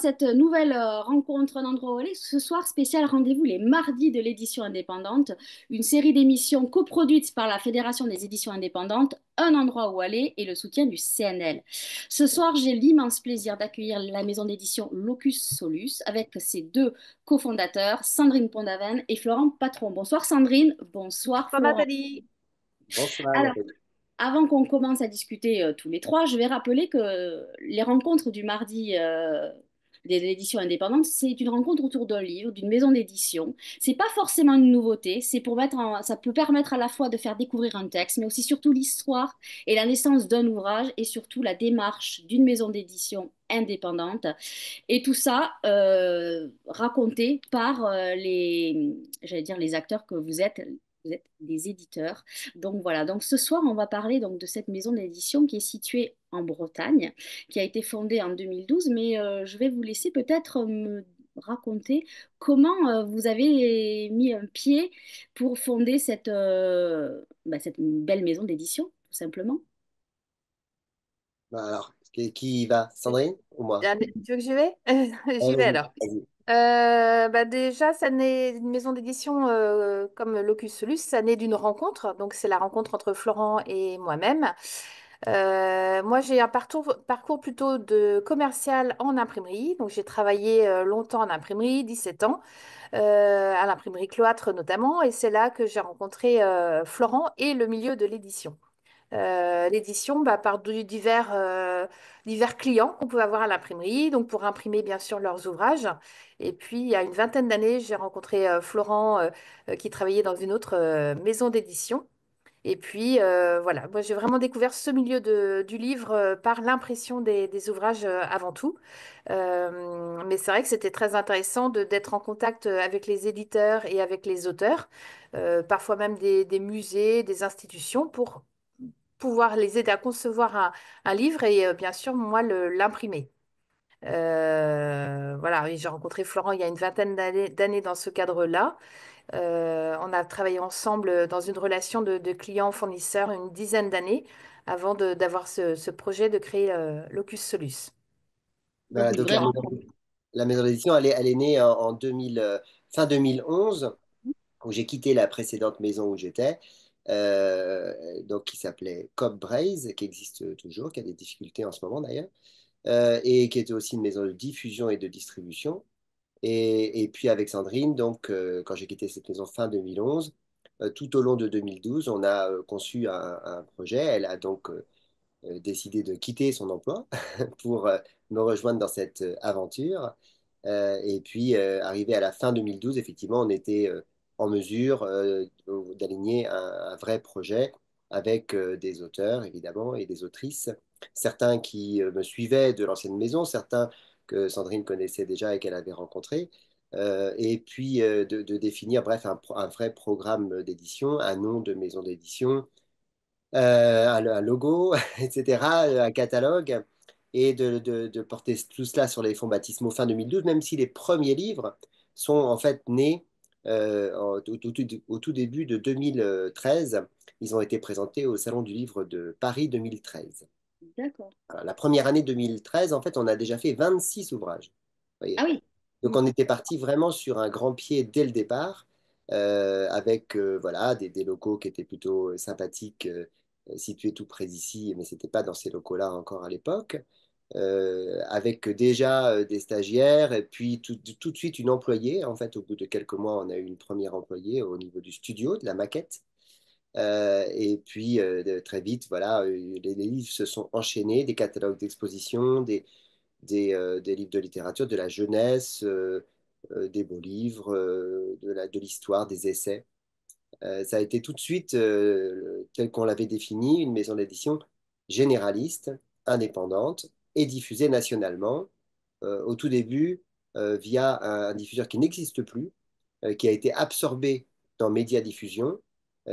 cette nouvelle rencontre Un endroit où aller. Ce soir, spécial rendez-vous les mardis de l'édition indépendante, une série d'émissions coproduites par la Fédération des éditions indépendantes, Un endroit où aller et le soutien du CNL. Ce soir, j'ai l'immense plaisir d'accueillir la maison d'édition Locus Solus avec ses deux cofondateurs, Sandrine Pondaven et Florent Patron. Bonsoir Sandrine, bonsoir Bonsoir Florent. Nathalie. Alors, Bonsoir. avant qu'on commence à discuter tous les trois, je vais rappeler que les rencontres du mardi de l'édition indépendante, c'est une rencontre autour d'un livre, d'une maison d'édition. C'est pas forcément une nouveauté, c'est pour ça peut permettre à la fois de faire découvrir un texte, mais aussi surtout l'histoire et la naissance d'un ouvrage et surtout la démarche d'une maison d'édition indépendante. Et tout ça raconté par j'allais dire les acteurs que vous êtes. Vous êtes des éditeurs. Donc voilà, donc ce soir, on va parler donc de cette maison d'édition qui est située en Bretagne, qui a été fondée en 2012, mais je vais vous laisser peut-être me raconter comment vous avez mis un pied pour fonder cette belle maison d'édition, tout simplement. Bah alors, qui va? Sandrine ou moi? Ah, Tu veux que j'y vais? J'y vais vas-y. alors. Vas-y. Déjà, ça naît une maison d'édition comme Locus Solus, ça naît d'une rencontre. Donc, c'est la rencontre entre Florent et moi-même. Moi, j'ai un parcours plutôt de commercial en imprimerie. Donc, j'ai travaillé longtemps en imprimerie, 17 ans, à l'imprimerie Cloître notamment. Et c'est là que j'ai rencontré Florent et le milieu de l'édition. L'édition par divers clients qu'on pouvait avoir à l'imprimerie, donc pour imprimer bien sûr leurs ouvrages. Et puis, il y a une vingtaine d'années, j'ai rencontré Florent qui travaillait dans une autre maison d'édition. Et puis, voilà, moi j'ai vraiment découvert ce milieu du livre par l'impression des ouvrages avant tout. Mais c'est vrai que c'était très intéressant d'être en contact avec les éditeurs et avec les auteurs, parfois même des musées, des institutions, pour pouvoir les aider à concevoir un livre et bien sûr, moi, l'imprimer. Voilà, et j'ai rencontré Florent il y a une vingtaine d'années dans ce cadre-là. On a travaillé ensemble dans une relation de client-fournisseur une dizaine d'années avant d'avoir ce projet de créer Locus Solus. Donc Voilà, une donc vraie rencontre. la maison d'édition, elle est née en 2000, fin 2011, où j'ai quitté la précédente maison où j'étais, donc qui s'appelait Cobb Braze, qui existe toujours, qui a des difficultés en ce moment d'ailleurs, et qui était aussi une maison de diffusion et de distribution. Et puis avec Sandrine, donc, quand j'ai quitté cette maison fin 2011, tout au long de 2012, on a conçu un projet. Elle a donc décidé de quitter son emploi pour me rejoindre dans cette aventure. Et puis, arrivé à la fin 2012, effectivement, on était en mesure d'aligner un vrai projet avec des auteurs, évidemment, et des autrices. Certains qui me suivaient de l'ancienne maison, certains que Sandrine connaissait déjà et qu'elle avait rencontrés. Et puis, de définir, bref, un vrai programme d'édition, un nom de maison d'édition, un logo, etc., un catalogue, et de porter tout cela sur les fonds baptismaux fin 2012, même si les premiers livres sont en fait nés au tout début de 2013. Ils ont été présentés au Salon du Livre de Paris 2013. D'accord. Alors, la première année 2013, en fait, on a déjà fait 26 ouvrages. Vous Ah voyez. oui. Donc, on était parti vraiment sur un grand pied dès le départ, avec voilà, des locaux qui étaient plutôt sympathiques, situés tout près d'ici, mais ce n'était pas dans ces locaux-là encore à l'époque, avec déjà des stagiaires, et puis tout de suite une employée. En fait, au bout de quelques mois, on a eu une première employée au niveau du studio, de la maquette. Et puis très vite, voilà, les livres se sont enchaînés, des catalogues d'exposition, des livres de littérature, de la jeunesse, des beaux livres, de l'histoire, des essais. Ça a été tout de suite, tel qu'on l'avait défini, une maison d'édition généraliste, indépendante et diffusée nationalement. Au tout début, via un diffuseur qui n'existe plus, qui a été absorbé dans Média Diffusion,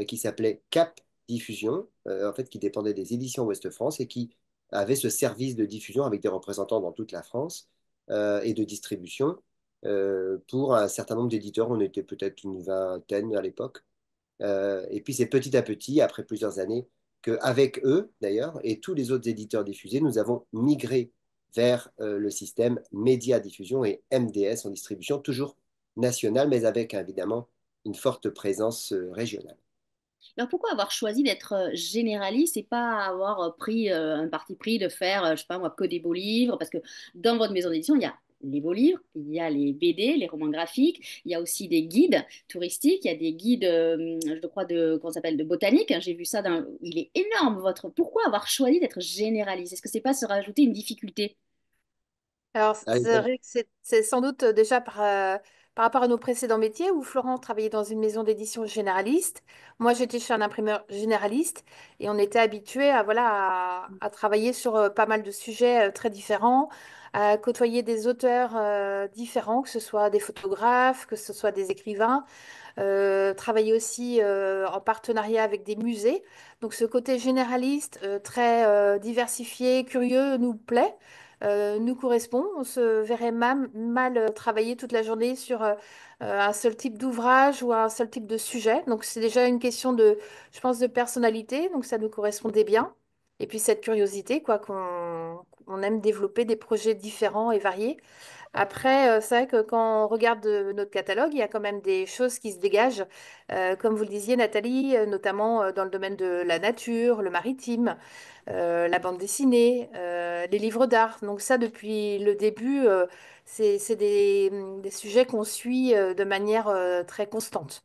qui s'appelait Cap Diffusion, en fait, qui dépendait des éditions Ouest France et qui avait ce service de diffusion avec des représentants dans toute la France et de distribution pour un certain nombre d'éditeurs. On était peut-être une vingtaine à l'époque. Et puis c'est petit à petit, après plusieurs années, qu'avec eux d'ailleurs, et tous les autres éditeurs diffusés, nous avons migré vers le système média-diffusion et MDS en distribution, toujours nationale, mais avec évidemment une forte présence régionale. Alors pourquoi avoir choisi d'être généraliste et pas avoir pris un parti pris de faire, je sais pas moi, que des beaux livres? Parce que dans votre maison d'édition, il y a les beaux livres, il y a les BD, les romans graphiques, il y a aussi des guides touristiques, il y a des guides, je crois, comment ça s'appelle, de botanique. J'ai vu ça dans... Il est énorme, votre... Pourquoi avoir choisi d'être généraliste? Est-ce que c'est pas se rajouter une difficulté? Alors, Allez, c'est vrai que c'est sans doute déjà par rapport à nos précédents métiers où Florent travaillait dans une maison d'édition généraliste. Moi, j'étais chez un imprimeur généraliste et on était habitué à, voilà, à travailler sur pas mal de sujets très différents, à côtoyer des auteurs différents, que ce soit des photographes, que ce soit des écrivains. Travailler aussi en partenariat avec des musées. Donc ce côté généraliste, très diversifié, curieux, nous plaît, nous correspond. On se verrait mal travailler toute la journée sur un seul type d'ouvrage ou un seul type de sujet. Donc c'est déjà une question de, je pense, de personnalité. Donc ça nous correspondait bien. Et puis cette curiosité, quoi, qu'on aime développer des projets différents et variés. Après, c'est vrai que quand on regarde notre catalogue, il y a quand même des choses qui se dégagent. Comme vous le disiez, Nathalie, notamment dans le domaine de la nature, le maritime, la bande dessinée, les livres d'art. Donc ça, depuis le début, c'est des sujets qu'on suit de manière très constante.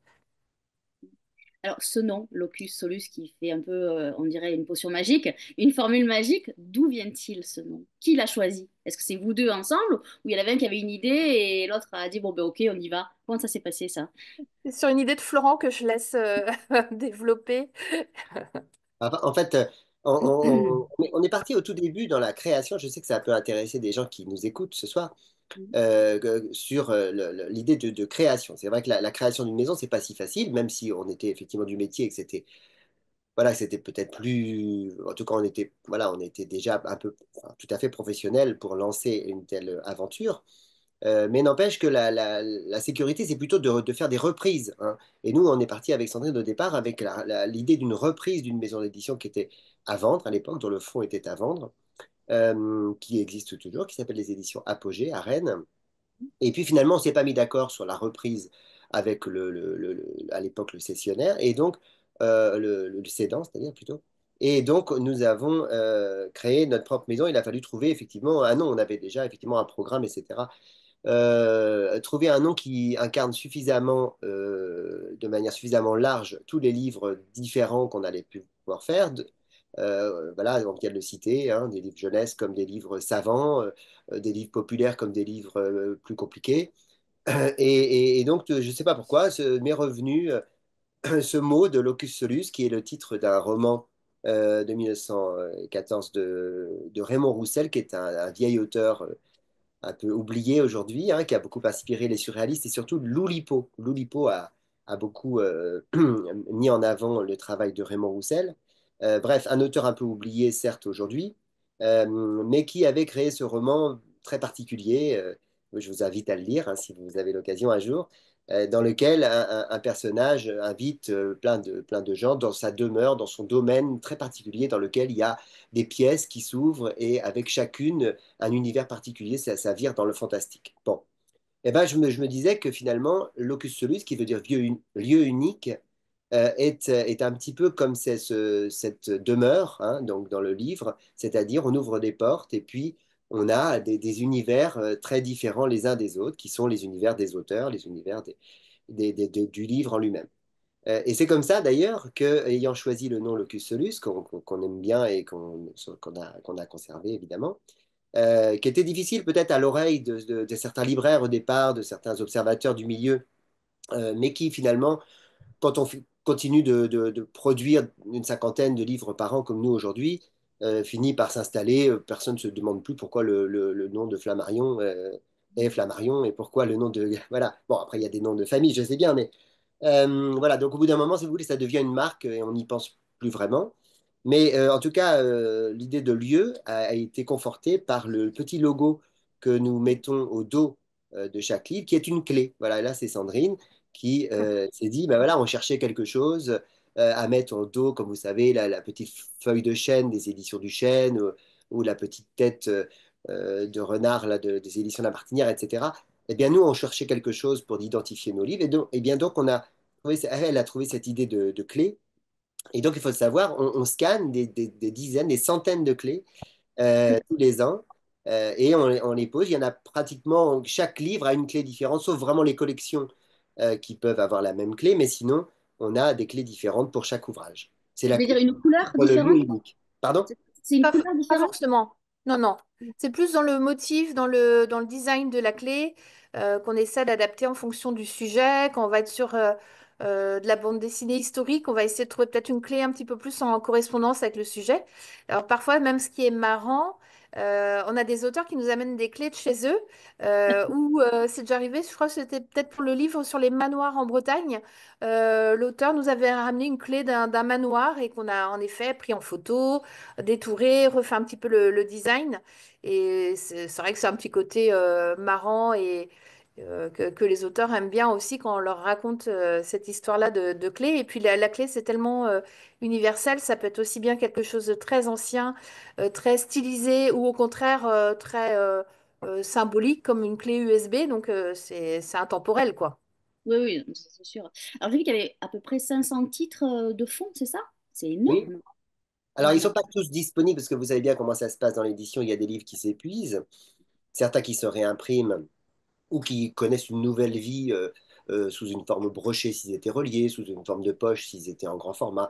Alors, ce nom, Locus Solus, qui fait un peu, on dirait, une potion magique, une formule magique, d'où vient-il ce nom? Qui l'a choisi? Est-ce que c'est vous deux ensemble ou il y en avait un qui avait une idée et l'autre a dit, bon, ben ok, on y va. Comment ça s'est passé, ça? C'est sur une idée de Florent que je laisse développer. en fait, on est parti au tout début dans la création. Je sais que ça peut intéresser des gens qui nous écoutent ce soir sur l'idée de création. C'est vrai que la création d'une maison, c'est pas si facile, même si on était effectivement du métier et que c'était voilà, c'était peut-être plus. En tout cas, on était déjà un peu, enfin, tout à fait professionnel pour lancer une telle aventure. Mais n'empêche que la sécurité, c'est plutôt de faire des reprises, hein. Et nous, on est parti avec Sandrine au départ avec l'idée d'une reprise d'une maison d'édition qui était à vendre à l'époque, dont le fonds était à vendre, qui existe toujours, qui s'appelle les éditions Apogée à Rennes. Et puis finalement, on s'est pas mis d'accord sur la reprise avec à l'époque le cessionnaire, et donc le cédant, c'est-à-dire plutôt. Et donc, nous avons créé notre propre maison. Il a fallu trouver effectivement un nom. On avait déjà effectivement un programme, etc. Trouver un nom qui incarne suffisamment, de manière suffisamment large, tous les livres différents qu'on allait pouvoir faire. Voilà, on vient de le citer, hein, des livres jeunesse comme des livres savants, des livres populaires comme des livres plus compliqués. Et donc, je ne sais pas pourquoi, m'est revenu ce mot de Locus Solus, qui est le titre d'un roman de 1914 de Raymond Roussel, qui est un vieil auteur un peu oublié aujourd'hui, hein, qui a beaucoup inspiré les surréalistes et surtout Loulipo. Loulipo a beaucoup mis en avant le travail de Raymond Roussel. Bref, un auteur un peu oublié, certes, aujourd'hui, mais qui avait créé ce roman très particulier. Je vous invite à le lire hein, si vous avez l'occasion un jour, dans lequel un personnage invite plein de gens dans sa demeure, dans son domaine très particulier, dans lequel il y a des pièces qui s'ouvrent et avec chacune un univers particulier, ça vire dans le fantastique. Bon, et ben je me disais que finalement, locus solus, qui veut dire lieu unique, est un petit peu comme cette demeure, hein, donc dans le livre, c'est-à-dire on ouvre des portes et puis on a des univers très différents les uns des autres, qui sont les univers des auteurs, les univers du livre en lui-même. Et c'est comme ça d'ailleurs que, ayant choisi le nom Locus Solus, qu'on aime bien et qu'on a conservé évidemment, qui était difficile peut-être à l'oreille de certains libraires au départ, de certains observateurs du milieu, mais qui finalement, quand on continue de produire une cinquantaine de livres par an comme nous aujourd'hui, finit par s'installer. Personne ne se demande plus pourquoi le nom de Flammarion est Flammarion et pourquoi le nom de... Voilà. Bon, après, il y a des noms de famille, je sais bien, mais voilà. Donc, au bout d'un moment, si vous voulez, ça devient une marque et on n'y pense plus vraiment. Mais en tout cas, l'idée de lieu a été confortée par le petit logo que nous mettons au dos de chaque livre, qui est une clé. Voilà, là, c'est Sandrine qui s'est dit, ben voilà, on cherchait quelque chose à mettre au dos, comme vous savez, la petite feuille de chêne des éditions du chêne, ou la petite tête de Renard, là, des éditions La Martinière, etc. Eh bien, nous, on cherchait quelque chose pour identifier nos livres. Et bien, donc, elle a trouvé cette idée de clé. Et donc, il faut le savoir, on scanne des dizaines, des centaines de clés tous les ans. Et on les pose. Il y en a pratiquement, chaque livre a une clé différente, sauf vraiment les collections qui peuvent avoir la même clé. Mais sinon, on a des clés différentes pour chaque ouvrage. C'est Tu la veux clé dire une couleur pour le lieu différente? unique. Pardon? C'est une Pas, couleur pas différente? forcément. Non, non. C'est plus dans le motif, dans le design de la clé, qu'on essaie d'adapter en fonction du sujet. Quand on va être sur de la bande dessinée historique, on va essayer de trouver peut-être une clé un petit peu plus en correspondance avec le sujet. Alors parfois, même ce qui est marrant, on a des auteurs qui nous amènent des clés de chez eux, ou c'est déjà arrivé, je crois que c'était peut-être pour le livre sur les manoirs en Bretagne. L'auteur nous avait ramené une clé d'un manoir et qu'on a en effet pris en photo, détouré, refait un petit peu le design. Et c'est vrai que c'est un petit côté marrant et que les auteurs aiment bien aussi quand on leur raconte cette histoire-là de clé. Et puis la clé, c'est tellement universel, ça peut être aussi bien quelque chose de très ancien, très stylisé, ou au contraire très symbolique comme une clé USB. Donc c'est intemporel, quoi. Oui, oui, ça, c'est sûr. Alors, j'ai vu qu'il y avait à peu près 500 titres de fond, c'est ça? C'est Oui. énorme. Alors, ils ne Ouais. sont pas tous disponibles parce que vous savez bien comment ça se passe dans l'édition. Il y a des livres qui s'épuisent, certains qui se réimpriment ou qui connaissent une nouvelle vie sous une forme brochée s'ils étaient reliés, sous une forme de poche s'ils étaient en grand format,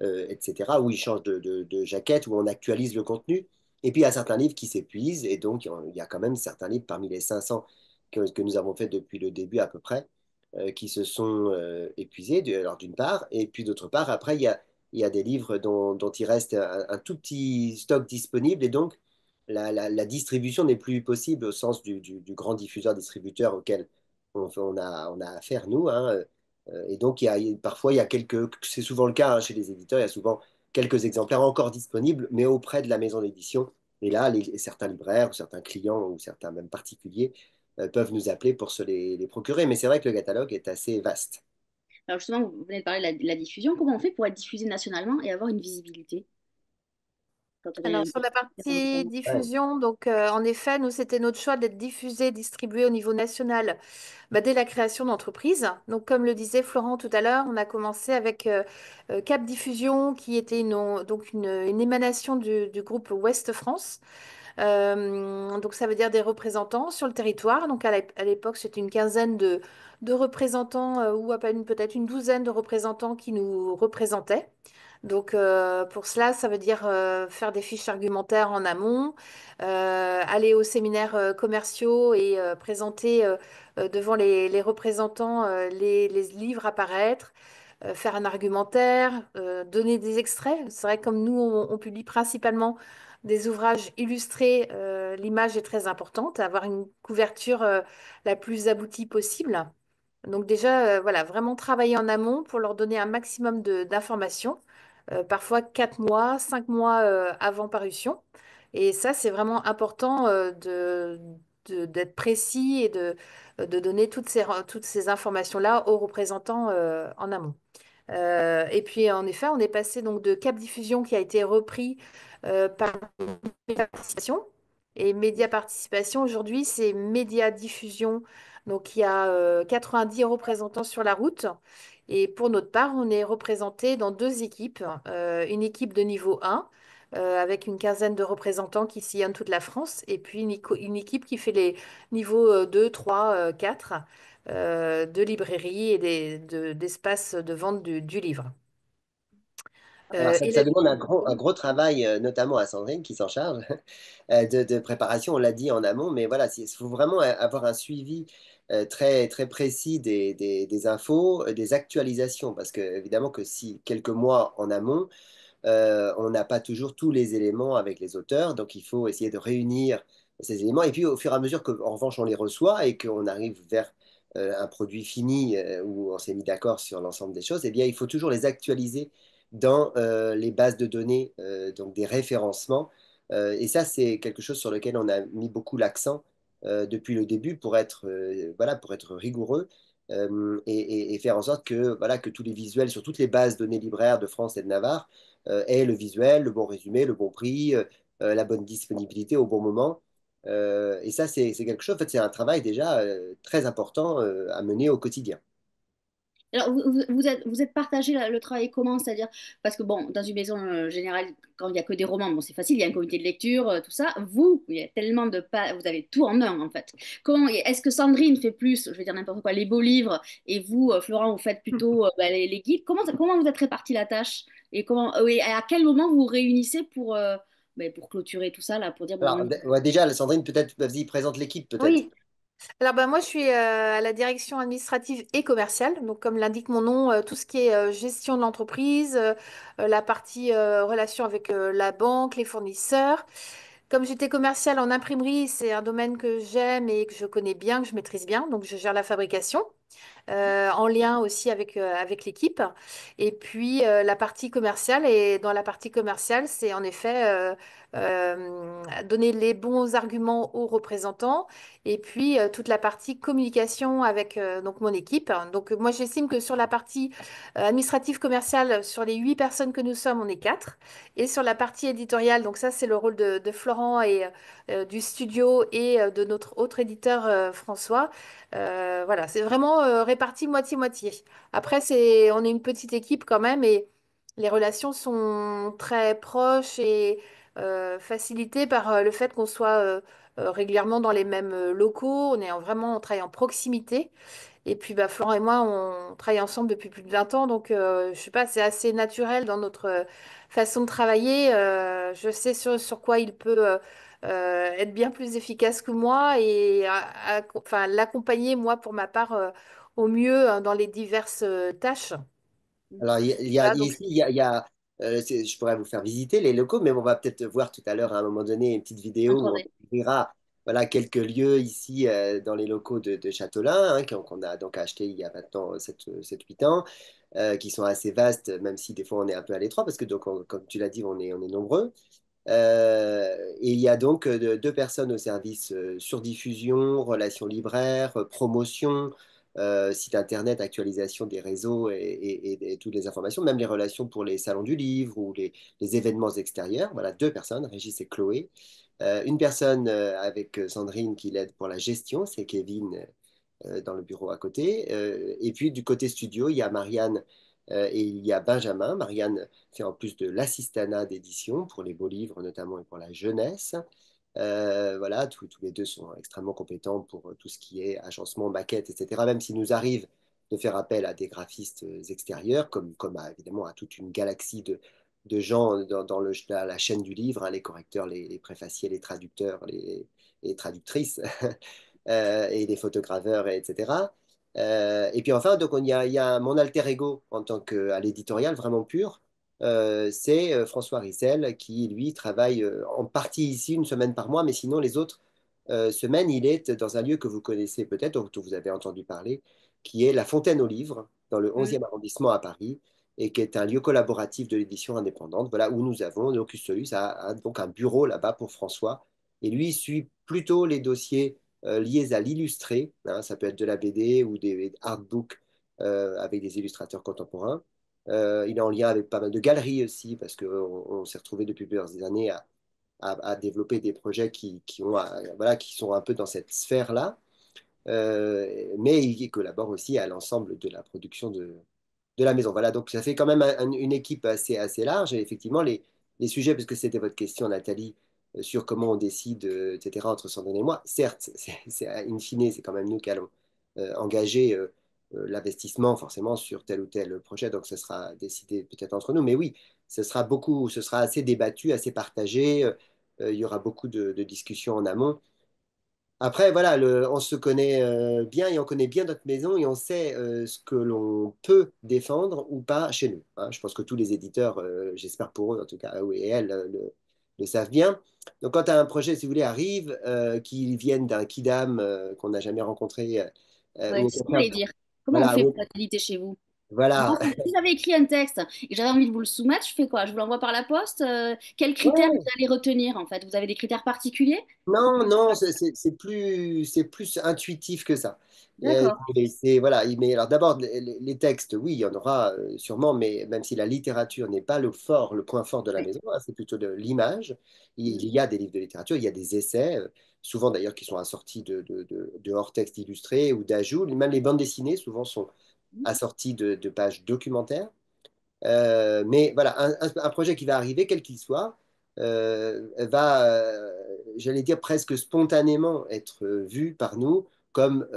etc., où ils changent de jaquette, où on actualise le contenu. Et puis il y a certains livres qui s'épuisent, et donc il y a quand même certains livres parmi les 500 que nous avons fait depuis le début à peu près, qui se sont épuisés, alors d'une part, et puis d'autre part, après, il y a des livres dont il reste un tout petit stock disponible, et donc la distribution n'est plus possible au sens du grand diffuseur-distributeur auquel on a affaire, nous. Hein. Et donc, parfois, il y a c'est souvent le cas hein, chez les éditeurs, il y a souvent quelques exemplaires encore disponibles, mais auprès de la maison d'édition. Et là, certains libraires, ou certains clients, ou certains même particuliers peuvent nous appeler pour les procurer. Mais c'est vrai que le catalogue est assez vaste. Alors, justement, vous venez de parler de la diffusion. Comment on fait pour être diffusé nationalement et avoir une visibilité quand on est Alors, un sur peu la différent du partie format? Ouais. diffusion, donc en effet, nous, c'était notre choix d'être diffusé, distribué au niveau national bah, dès la création d'entreprise. Donc, comme le disait Florent tout à l'heure, on a commencé avec Cap Diffusion, qui était donc une émanation du groupe Ouest France. Donc, ça veut dire des représentants sur le territoire. Donc, à l'époque, c'était une quinzaine de représentants, ou à peine peut-être une douzaine de représentants qui nous représentaient. Donc pour cela, ça veut dire faire des fiches argumentaires en amont, aller aux séminaires commerciaux et présenter devant les représentants les livres à paraître, faire un argumentaire, donner des extraits. C'est vrai que comme nous, on publie principalement des ouvrages illustrés, l'image est très importante, avoir une couverture la plus aboutie possible. Donc déjà, voilà, vraiment travailler en amont pour leur donner un maximum d'informations, parfois 4 mois, 5 mois avant parution. Et ça, c'est vraiment important d'être précis et de donner toutes ces informations-là aux représentants en amont. Et puis, en effet, on est passé donc de Cap Diffusion qui a été repris par Média Participation. Et Média Participation, aujourd'hui, c'est Média Diffusion. Donc, il y a 90 représentants sur la route. Et pour notre part, on est représenté dans deux équipes. Une équipe de niveau 1, avec une quinzaine de représentants qui sillonnent toute la France. Et puis, une équipe qui fait les niveaux 2, 3, 4 de librairie et d'espace de vente du livre. Alors, Et ça la demande un gros travail, notamment à Sandrine qui s'en charge, de préparation, on l'a dit en amont, mais voilà, il faut vraiment avoir un suivi très, très précis des infos, des actualisations, parce que évidemment que si quelques mois en amont, on n'a pas toujours tous les éléments avec les auteurs, donc il faut essayer de réunir ces éléments. Et puis au fur et à mesure qu'en revanche on les reçoit et qu'on arrive vers un produit fini où on s'est mis d'accord sur l'ensemble des choses, eh bien il faut toujours les actualiser dans les bases de données, donc des référencements. Et ça, c'est quelque chose sur lequel on a mis beaucoup l'accent depuis le début voilà, pour être rigoureux. Et faire en sorte que, voilà, que tous les visuels sur toutes les bases données libraires de France et de Navarre est le visuel, le bon résumé, le bon prix, la bonne disponibilité au bon moment. Et ça, c'est quelque chose, en fait, c'est un travail déjà très important à mener au quotidien. Alors, vous êtes partagé le travail comment? C'est-à-dire, parce que bon, dans une maison générale, quand il n'y a que des romans, bon, c'est facile, il y a un comité de lecture, tout ça. Vous, il y a tellement de pas, vous avez tout en un, en fait. Comment, est-ce que Sandrine fait plus, je vais dire n'importe quoi, les beaux livres, et vous, Florent, vous faites plutôt bah, les guides? Comment vous êtes réparti la tâche? Et à quel moment vous vous réunissez pour clôturer tout ça, là, pour dire, bon, Alors, on y va. ouais, déjà, Sandrine, peut-être, vas-y, présente l'équipe, peut-être. Oui. Alors ben, moi, je suis à la direction administrative et commerciale. Donc, comme l'indique mon nom, tout ce qui est gestion de l'entreprise, la partie relation avec la banque, les fournisseurs. Comme j'étais commerciale en imprimerie, c'est un domaine que j'aime et que je connais bien, que je maîtrise bien. Donc, je gère la fabrication en lien aussi avec l'équipe. Et puis la partie commerciale, et dans la partie commerciale, c'est en effet donner les bons arguments aux représentants et puis toute la partie communication avec donc mon équipe. Donc moi j'estime que sur la partie administrative commerciale, sur les 8 personnes que nous sommes, on est quatre. Et sur la partie éditoriale, donc ça c'est le rôle de Florent et du studio et de notre autre éditeur François. Voilà, c'est vraiment réparti moitié-moitié. Après, on est une petite équipe quand même et les relations sont très proches et facilitées par le fait qu'on soit régulièrement dans les mêmes locaux. On travaille en proximité. Et puis, bah, Florent et moi, on travaille ensemble depuis plus de 20 ans. Donc, je sais pas, c'est assez naturel dans notre façon de travailler. Je sais sur quoi il peut être bien plus efficace que moi et enfin, l'accompagner, moi, pour ma part, au mieux dans les diverses tâches. Alors, Voilà, donc, ici, je pourrais vous faire visiter les locaux, mais on va peut-être voir tout à l'heure, à un moment donné, une petite vidéo où on Entendu. découvrira voilà, quelques lieux ici dans les locaux de Châteaulin, hein, qu'on a donc acheté il y a maintenant 7-8 ans, qui sont assez vastes, même si des fois on est un peu à l'étroit, parce que donc, comme tu l'as dit, on est nombreux. Et il y a donc deux personnes au service surdiffusion, relations libraires, promotion, site internet, actualisation des réseaux et toutes les informations, même les relations pour les salons du livre ou les événements extérieurs. Voilà, deux personnes, Régis et Chloé. Une personne avec Sandrine qui l'aide pour la gestion, c'est Kevin dans le bureau à côté. Et puis du côté studio, il y a Marianne et il y a Benjamin. Marianne fait en plus de l'assistanat d'édition pour les beaux livres notamment et pour la jeunesse. Voilà, tous les deux sont extrêmement compétents pour tout ce qui est agencement, maquette, etc. Même s'il nous arrive de faire appel à des graphistes extérieurs, comme évidemment à toute une galaxie de gens dans la chaîne du livre, hein, les correcteurs, les préfaciers, les traducteurs, les traductrices. Et des photograveurs, etc. Et puis enfin, donc il y a mon alter ego en tant qu'à l'éditorial vraiment pur. C'est François Rissel qui, lui, travaille en partie ici une semaine par mois, mais sinon les autres semaines, il est dans un lieu que vous connaissez peut-être, dont vous avez entendu parler, qui est la Fontaine aux Livres, dans le Mm. 11e arrondissement à Paris, et qui est un lieu collaboratif de l'édition indépendante, voilà, où nous avons, Locus Solus a donc un bureau là-bas pour François, et lui suit plutôt les dossiers liées à l'illustré, hein, ça peut être de la BD ou des artbooks avec des illustrateurs contemporains. Il est en lien avec pas mal de galeries aussi, parce qu'on on s'est retrouvé depuis plusieurs années à développer des projets voilà, qui sont un peu dans cette sphère-là. Mais il collabore aussi à l'ensemble de la production de la maison. Voilà, donc ça fait quand même une équipe assez large. Et effectivement, les sujets, parce que c'était votre question, Nathalie, sur comment on décide, etc., entre Sandrine et moi, certes, in fine, c'est quand même nous qui allons engager l'investissement forcément sur tel ou tel projet, donc ce sera décidé peut-être entre nous. Mais oui, ce sera assez débattu, assez partagé. Il y aura beaucoup de discussions en amont. Après, voilà, on se connaît bien et on connaît bien notre maison et on sait ce que l'on peut défendre ou pas chez nous, hein. Je pense que tous les éditeurs, j'espère pour eux en tout cas, eux et elles, le savent bien. Donc quand un projet, si vous voulez, arrive, qu'il vienne d'un kidam qu'on n'a jamais rencontré, Ouais, ou au c'est ce que contraire, j'allais dire. Comment on voilà, fait pour la qualité chez vous? Voilà. Si j'avais écrit un texte et j'avais envie de vous le soumettre, je fais quoi? Je vous l'envoie par la poste? Quels critères vous Ouais. allez retenir en fait? Vous avez des critères particuliers? Non, non, c'est plus intuitif que ça. D'accord. Voilà, mais alors d'abord, les textes, oui, il y en aura sûrement, mais même si la littérature n'est pas le point fort de la Ouais. maison, hein, c'est plutôt de l'image. Il y a des livres de littérature, il y a des essais, souvent d'ailleurs qui sont assortis de hors-textes illustrés ou d'ajouts. Même les bandes dessinées, souvent, sont assorties de pages documentaires. Mais voilà, un projet qui va arriver, quel qu'il soit, va, j'allais dire, presque spontanément être vu par nous comme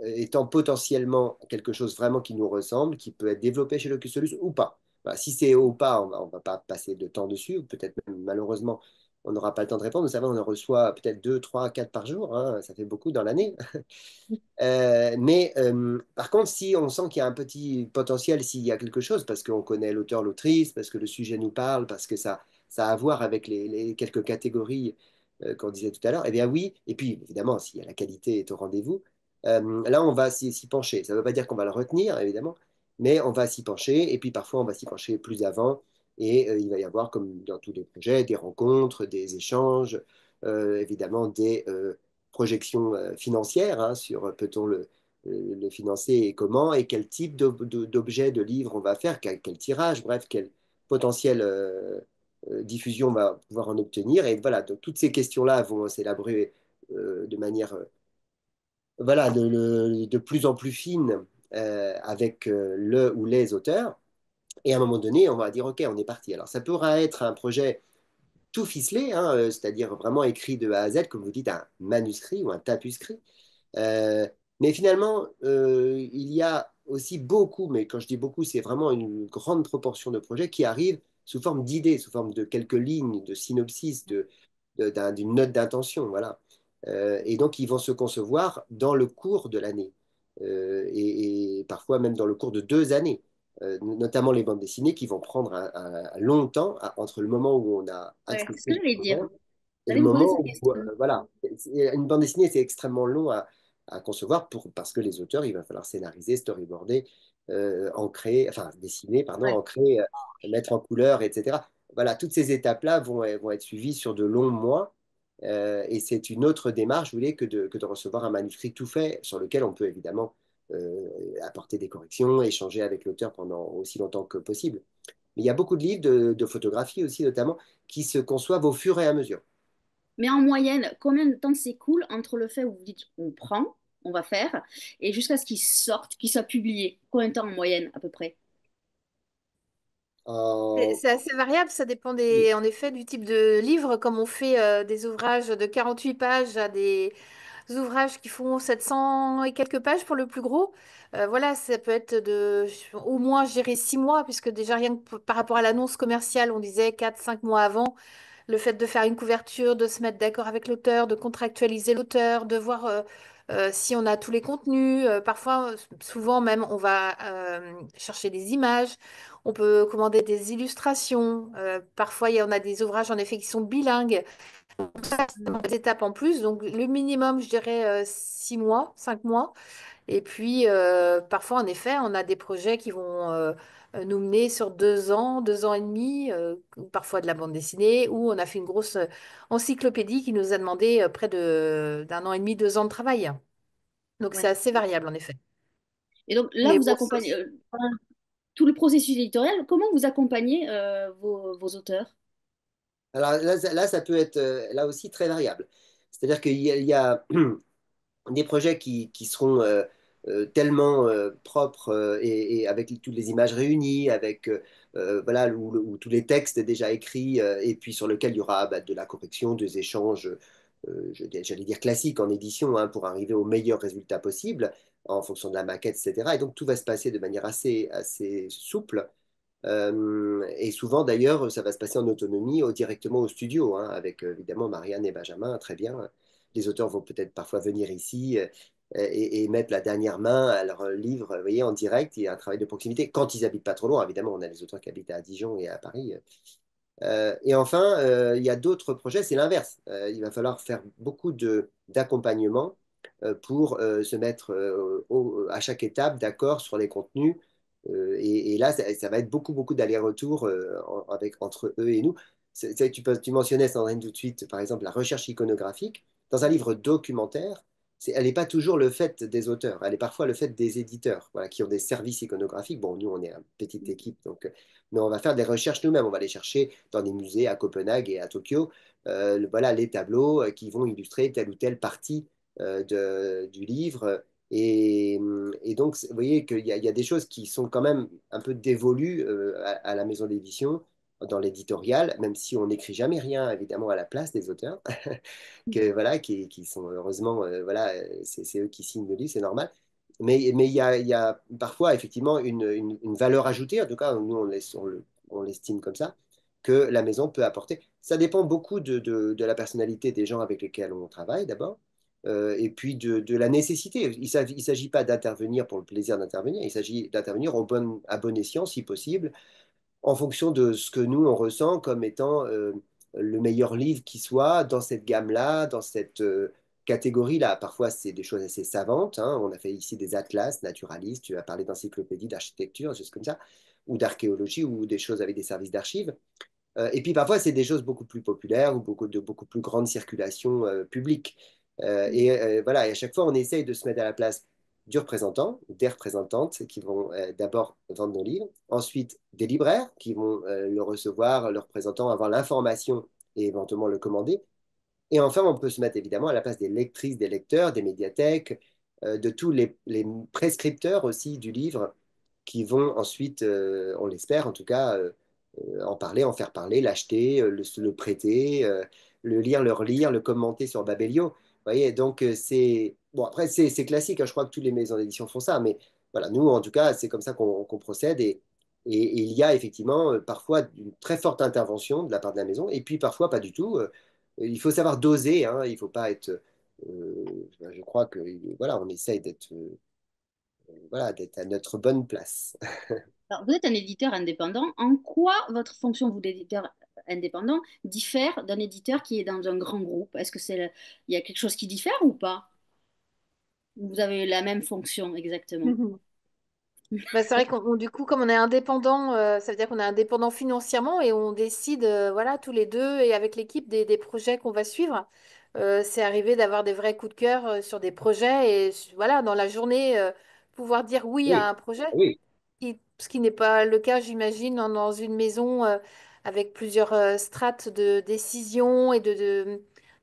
étant potentiellement quelque chose vraiment qui nous ressemble, qui peut être développé chez Locus ou pas. Voilà, si c'est ou pas, on va pas passer de temps dessus, ou peut-être même malheureusement, on n'aura pas le temps de répondre. Vous savez, on en reçoit peut-être 2, 3, 4 par jour, hein, ça fait beaucoup dans l'année. Par contre, si on sent qu'il y a un petit potentiel, s'il y a quelque chose, parce qu'on connaît l'auteur, l'autrice, parce que le sujet nous parle, parce que ça a à voir avec les quelques catégories qu'on disait tout à l'heure, eh bien oui. Et puis, évidemment, si la qualité est au rendez-vous, là, on va s'y pencher. Ça ne veut pas dire qu'on va le retenir, évidemment, mais on va s'y pencher. Et puis, parfois, on va s'y pencher plus avant. Et il va y avoir, comme dans tous les projets, des rencontres, des échanges, évidemment, des projections financières hein, sur peut-on le financer et comment et quel type d'objet, de livre on va faire, quel tirage, bref, quelle potentielle diffusion on va pouvoir en obtenir. Et voilà, donc toutes ces questions-là vont s'élaborer de manière voilà, de plus en plus fine avec le ou les auteurs. Et à un moment donné, on va dire, OK, on est parti. Alors, ça pourra être un projet tout ficelé, hein, c'est-à-dire vraiment écrit de A à Z, comme vous dites, un manuscrit ou un tapuscrit. Euh, mais finalement, il y a aussi beaucoup, mais quand je dis beaucoup, c'est vraiment une grande proportion de projets qui arrivent sous forme d'idées, sous forme de quelques lignes, de synopsis, d'une note d'intention, voilà. Et donc, ils vont se concevoir dans le cours de l'année, et parfois même dans le cours de 2 années, notamment les bandes dessinées qui vont prendre un long temps entre le moment où on a Ouais, c'est ce accepté que le j'allais dire. projet et le J'allais vous poser moment cette où, question. voilà, une bande dessinée, c'est extrêmement long à concevoir parce que les auteurs, il va falloir scénariser, storyboarder, ancrer, enfin dessiner, pardon, Ouais. ancrer, mettre en couleur, etc. Voilà, toutes ces étapes-là vont être suivies sur de longs mois. Et c'est une autre démarche, vous voulez, que de recevoir un manuscrit tout fait sur lequel on peut évidemment apporter des corrections, échanger avec l'auteur pendant aussi longtemps que possible. Mais il y a beaucoup de livres de photographie aussi, notamment, qui se conçoivent au fur et à mesure. Mais en moyenne, combien de temps s'écoule entre le fait où vous dites on prend, on va faire, et jusqu'à ce qu'il sorte, qu'il soit publié? Combien de temps en moyenne à peu près? En- C'est assez variable, ça dépend en effet du type de livre, comme on fait des ouvrages de 48 pages à des ouvrages qui font 700 et quelques pages pour le plus gros. Voilà, ça peut être au moins, je dirais, 6 mois, puisque déjà rien que par rapport à l'annonce commerciale, on disait 4, 5 mois avant, le fait de faire une couverture, de se mettre d'accord avec l'auteur, de contractualiser l'auteur, de voir si on a tous les contenus. Parfois, souvent même, on va chercher des images. On peut commander des illustrations. Parfois, on a des ouvrages en effet qui sont bilingues. Des étapes en plus. Donc, le minimum, je dirais 6 mois, 5 mois. Et puis, parfois, en effet, on a des projets qui vont nous mener sur 2 ans, 2 ans et demi, ou parfois de la bande dessinée, où on a fait une grosse encyclopédie qui nous a demandé près d'un an et demi, 2 ans de travail. Donc, c'est Ouais. assez variable, en effet. Et donc là, Mais vous bon, accompagnez pendant tout le processus éditorial. Comment vous accompagnez vos auteurs? Alors là, ça peut être là aussi très variable. C'est-à-dire qu'il y a des projets qui seront tellement propres et avec toutes les images réunies, avec voilà, où tous les textes déjà écrits, et puis sur lequel il y aura bah, de la correction, des échanges, j'allais dire classiques en édition, hein, pour arriver au meilleur résultat possible en fonction de la maquette, etc. Et donc tout va se passer de manière assez souple. Et souvent, d'ailleurs, ça va se passer en autonomie directement au studio, hein, avec évidemment Marianne et Benjamin, très bien. Les auteurs vont peut-être parfois venir ici et mettre la dernière main à leur livre, vous voyez, en direct. Il y a un travail de proximité. Quand ils habitent pas trop loin, évidemment, on a des auteurs qui habitent à Dijon et à Paris. Et enfin, il y a d'autres projets, c'est l'inverse. Il va falloir faire beaucoup d'accompagnement pour se mettre à chaque étape d'accord sur les contenus Et là, ça va être beaucoup, beaucoup d'allers-retours entre eux et nous. Tu mentionnais, Sandrine, tout de suite, par exemple, la recherche iconographique. Dans un livre documentaire, elle n'est pas toujours le fait des auteurs, elle est parfois le fait des éditeurs, voilà, qui ont des services iconographiques. Bon, nous, on est une petite équipe, donc, mais on va faire des recherches nous-mêmes. On va aller chercher dans des musées à Copenhague et à Tokyo, voilà, les tableaux qui vont illustrer telle ou telle partie du livre. Et donc, vous voyez qu'il y a des choses qui sont quand même un peu dévolues à la maison d'édition, dans l'éditorial, même si on n'écrit jamais rien, évidemment, à la place des auteurs, voilà, qui sont heureusement, voilà, c'est eux qui signent le livre, c'est normal. Mais il y a parfois, effectivement, une valeur ajoutée, en tout cas, nous, on l'estime comme ça, que la maison peut apporter. Ça dépend beaucoup de la personnalité des gens avec lesquels on travaille, d'abord et puis de la nécessité. Il ne s'agit pas d'intervenir pour le plaisir d'intervenir, il s'agit d'intervenir à bon escient, si possible, en fonction de ce que nous, on ressent comme étant le meilleur livre qui soit dans cette gamme-là, dans cette catégorie-là. Parfois, c'est des choses assez savantes, hein. On a fait ici des atlas naturalistes, tu as parlé d'encyclopédie, d'architecture, des choses comme ça, ou d'archéologie, ou des choses avec des services d'archives. Et puis parfois, c'est des choses beaucoup plus populaires ou beaucoup plus grande circulation publique. Voilà, et à chaque fois, on essaye de se mettre à la place du représentant, des représentantes qui vont d'abord vendre nos livres, ensuite des libraires qui vont le recevoir, le représentant, avoir l'information et éventuellement le commander. Et enfin, on peut se mettre évidemment à la place des lectrices, des lecteurs, des médiathèques, de tous les prescripteurs aussi du livre qui vont ensuite, on l'espère en tout cas, en parler, en faire parler, l'acheter, le prêter, le lire, le relire, le commenter sur Babelio. Vous voyez, donc c'est... Bon, après, c'est classique, hein, je crois que toutes les maisons d'édition font ça, mais voilà, nous, en tout cas, c'est comme ça qu'on procède et il y a effectivement parfois une très forte intervention de la part de la maison et puis parfois pas du tout. Il faut savoir doser, hein, il ne faut pas être... je crois que voilà, on essaye d'être à notre bonne place. Alors, vous êtes un éditeur indépendant. En quoi votre fonction, vous, d'éditeur indépendant, diffère d'un éditeur qui est dans un grand groupe? Est-ce que il y a quelque chose qui diffère ou pas? Vous avez la même fonction exactement. Bah, c'est vrai du coup, comme on est indépendant, ça veut dire qu'on est indépendant financièrement et on décide, voilà, tous les deux et avec l'équipe des projets qu'on va suivre. C'est arrivé d'avoir des vrais coups de cœur sur des projets et voilà, dans la journée, pouvoir dire oui à Oui, un projet, oui, ce qui n'est pas le cas, j'imagine, dans une maison avec plusieurs strates de décision et de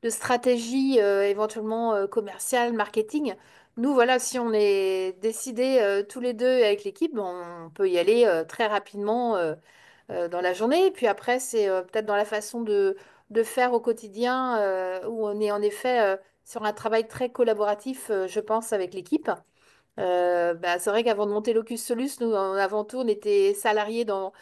stratégie éventuellement commerciale, marketing. Nous, voilà, si on est décidé tous les deux avec l'équipe, on peut y aller très rapidement dans la journée. Et puis après, c'est peut-être dans la façon de faire au quotidien où on est en effet sur un travail très collaboratif, je pense, avec l'équipe. Bah, c'est vrai qu'avant de monter Locus Solus, nous, avant tout, on était salariés dans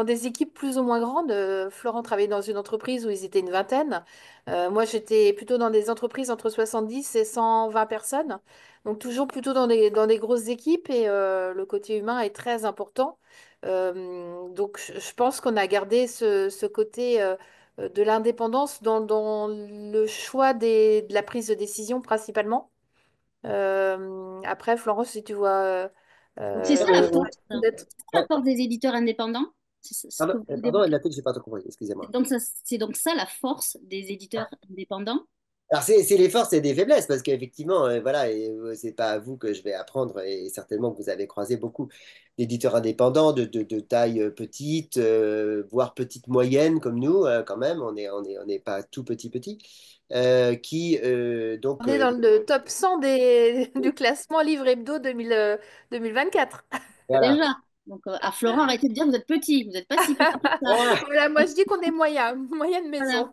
des équipes plus ou moins grandes. Florent travaillait dans une entreprise où ils étaient une vingtaine. Moi, j'étais plutôt dans des entreprises entre 70 et 120 personnes. Donc, toujours plutôt dans des grosses équipes et le côté humain est très important. Donc, je pense qu'on a gardé ce côté de l'indépendance dans le choix de la prise de décision principalement. Après, Florence, si tu vois Donc c'est ça la euh, force, hein. peut-être. C'est ça la force des éditeurs indépendants. C'est ce que pardon, vous pardon, évoquez. la tête, j'ai pas trop compris, excusez-moi. Donc c'est donc ça la force des éditeurs indépendants. Alors, c'est les forces et des faiblesses, parce qu'effectivement, voilà, et c'est pas à vous que je vais apprendre, et certainement que vous avez croisé beaucoup d'éditeurs indépendants de taille petite, voire petite moyenne, comme nous, quand même, on n'est pas tout petit, qui, On est dans le top 100 du classement Livre Hebdo 2024. voilà. Déjà. Donc à Florent, arrêtez de dire que vous êtes petit. Vous n'êtes pas si petit que ça. Ah, Voilà, moi je dis qu'on est moyen, moyenne Voilà. maison.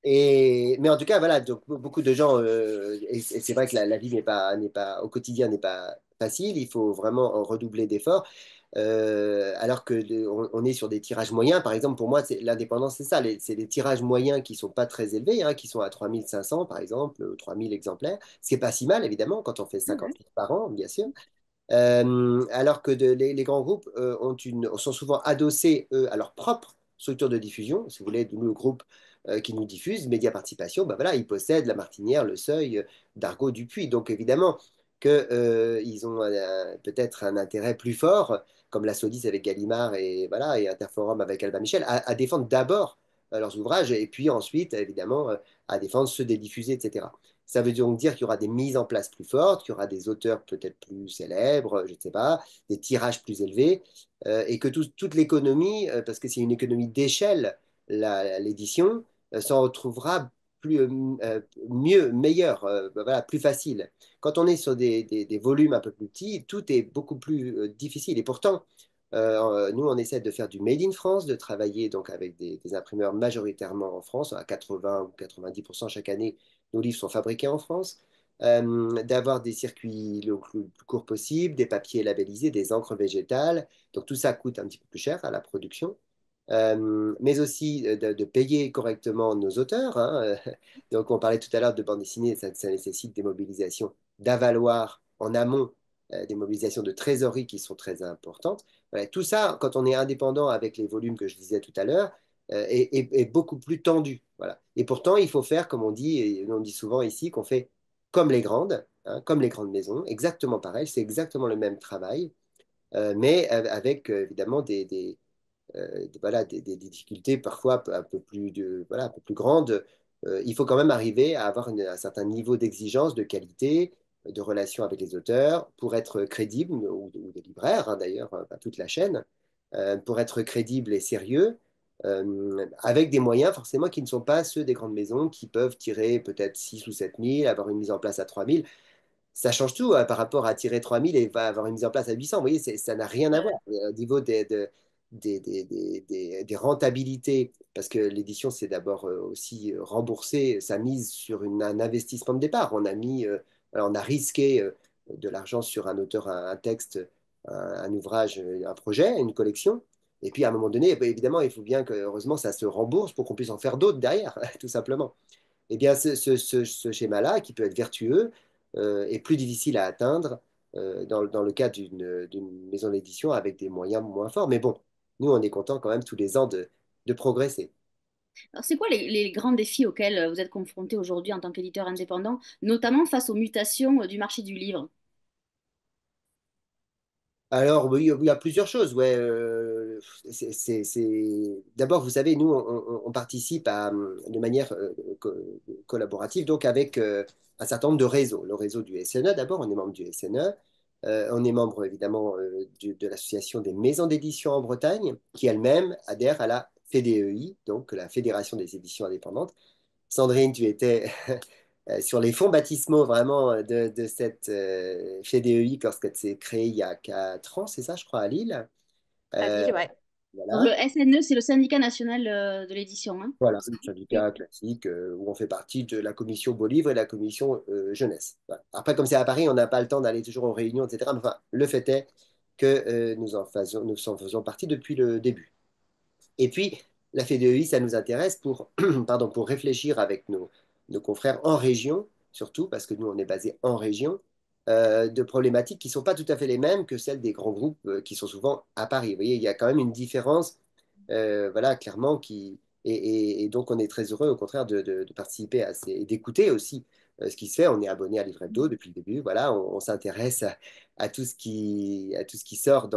mais en tout cas, voilà, donc beaucoup de gens, et c'est vrai que la vie n'est pas, au quotidien n'est pas facile, il faut vraiment en redoubler d'efforts. Alors que on est sur des tirages moyens, par exemple, pour moi, l'indépendance, c'est ça, c'est des tirages moyens qui sont pas très élevés, hein, qui sont à 3500 par exemple, 3000 exemplaires, ce qui est pas si mal, évidemment, quand on fait 50 Mhm. livres par an, bien sûr. Alors que les grands groupes sont souvent adossés, eux, à leur propre structure de diffusion. Si vous voulez, nous, le groupe qui nous diffuse, Média Participation, ben voilà, ils possèdent La Martinière, Le Seuil, Dargaud, Dupuis. Donc évidemment qu'ils ont peut-être un intérêt plus fort, comme la Sodis avec Gallimard et, voilà, et Interforum avec Albin Michel, à défendre d'abord leurs ouvrages et puis ensuite, évidemment, à défendre ceux des diffusés, etc. Ça veut donc dire qu'il y aura des mises en place plus fortes, qu'il y aura des auteurs peut-être plus célèbres, je ne sais pas, des tirages plus élevés, et que toute l'économie, parce que c'est une économie d'échelle, l'édition, s'en retrouvera plus, mieux, meilleur, voilà, plus facile. Quand on est sur des volumes un peu plus petits, tout est beaucoup plus difficile. Et pourtant, nous, on essaie de faire du Made in France, de travailler donc avec des imprimeurs majoritairement en France, à 80 ou 90% chaque année, nos livres sont fabriqués en France, d'avoir des circuits le plus courts possible, des papiers labellisés, des encres végétales. Donc tout ça coûte un petit peu plus cher à la production. Mais aussi de payer correctement nos auteurs, hein. Donc on parlait tout à l'heure de bande dessinée, ça nécessite des mobilisations d'avaloir en amont, des mobilisations de trésorerie qui sont très importantes. Voilà, tout ça, quand on est indépendant avec les volumes que je disais tout à l'heure, est beaucoup plus tendu. Voilà. Et pourtant, il faut faire, comme on dit, et on dit souvent ici, qu'on fait comme les grandes, hein, comme les grandes maisons, exactement pareil, c'est exactement le même travail, mais avec évidemment voilà, des difficultés parfois un peu plus, voilà, un peu plus grandes. Il faut quand même arriver à avoir un certain niveau d'exigence, de qualité, de relation avec les auteurs, pour être crédible, ou des libraires, hein, d'ailleurs, pas toute la chaîne, pour être crédible et sérieux, avec des moyens forcément qui ne sont pas ceux des grandes maisons qui peuvent tirer peut-être 6 ou 7 000, avoir une mise en place à 3 000. Ça change tout, hein, par rapport à tirer 3 000 et va avoir une mise en place à 800. Vous voyez, ça n'a rien à voir. Au niveau des rentabilités, parce que l'édition, c'est d'abord aussi rembourser sa mise sur un investissement de départ. Voilà, on a risqué de l'argent sur un auteur, un texte, un ouvrage, un projet, une collection. Et puis à un moment donné, eh bien, évidemment, il faut bien que, heureusement, ça se rembourse pour qu'on puisse en faire d'autres derrière, tout simplement. Eh bien, ce schéma-là, qui peut être vertueux, est plus difficile à atteindre dans le cas d'une maison d'édition avec des moyens moins forts. Mais bon, nous, on est content quand même tous les ans de progresser. Alors, c'est quoi les grands défis auxquels vous êtes confrontés aujourd'hui en tant qu'éditeur indépendant, notamment face aux mutations du marché du livre? Alors, oui, il y a plusieurs choses. Ouais, D'abord, vous savez, nous, on participe de manière collaborative, donc avec un certain nombre de réseaux. Le réseau du SNE, d'abord, on est membre du SNE. On est membre, évidemment, de l'association des maisons d'édition en Bretagne, qui elle-même adhère à la FEDEI, donc la Fédération des éditions indépendantes. Sandrine, tu étais sur les fonds baptismaux vraiment de cette FEDEI lorsqu'elle s'est créée il y a 4 ans, c'est ça, je crois, à Lille. À Euh, Lille, ouais. Donc, le voilà. SNE, c'est le syndicat national de l'édition, hein. Voilà, c'est le Oui. syndicat classique où on fait partie de la commission beau livre et la commission jeunesse. Voilà. Après, comme c'est à Paris, on n'a pas le temps d'aller toujours aux réunions, etc. Mais enfin, le fait est que nous en faisons partie depuis le début. Et puis, la FEDEI, ça nous intéresse pour, pardon, pour réfléchir avec nos confrères en région, surtout parce que nous, on est basé en région, de problématiques qui ne sont pas tout à fait les mêmes que celles des grands groupes qui sont souvent à Paris. Vous voyez, il y a quand même une différence, voilà, clairement, et donc on est très heureux, au contraire, de participer et d'écouter aussi ce qui se fait. On est abonné à Livre Hebdo depuis le début, voilà, on s'intéresse à tout ce qui sort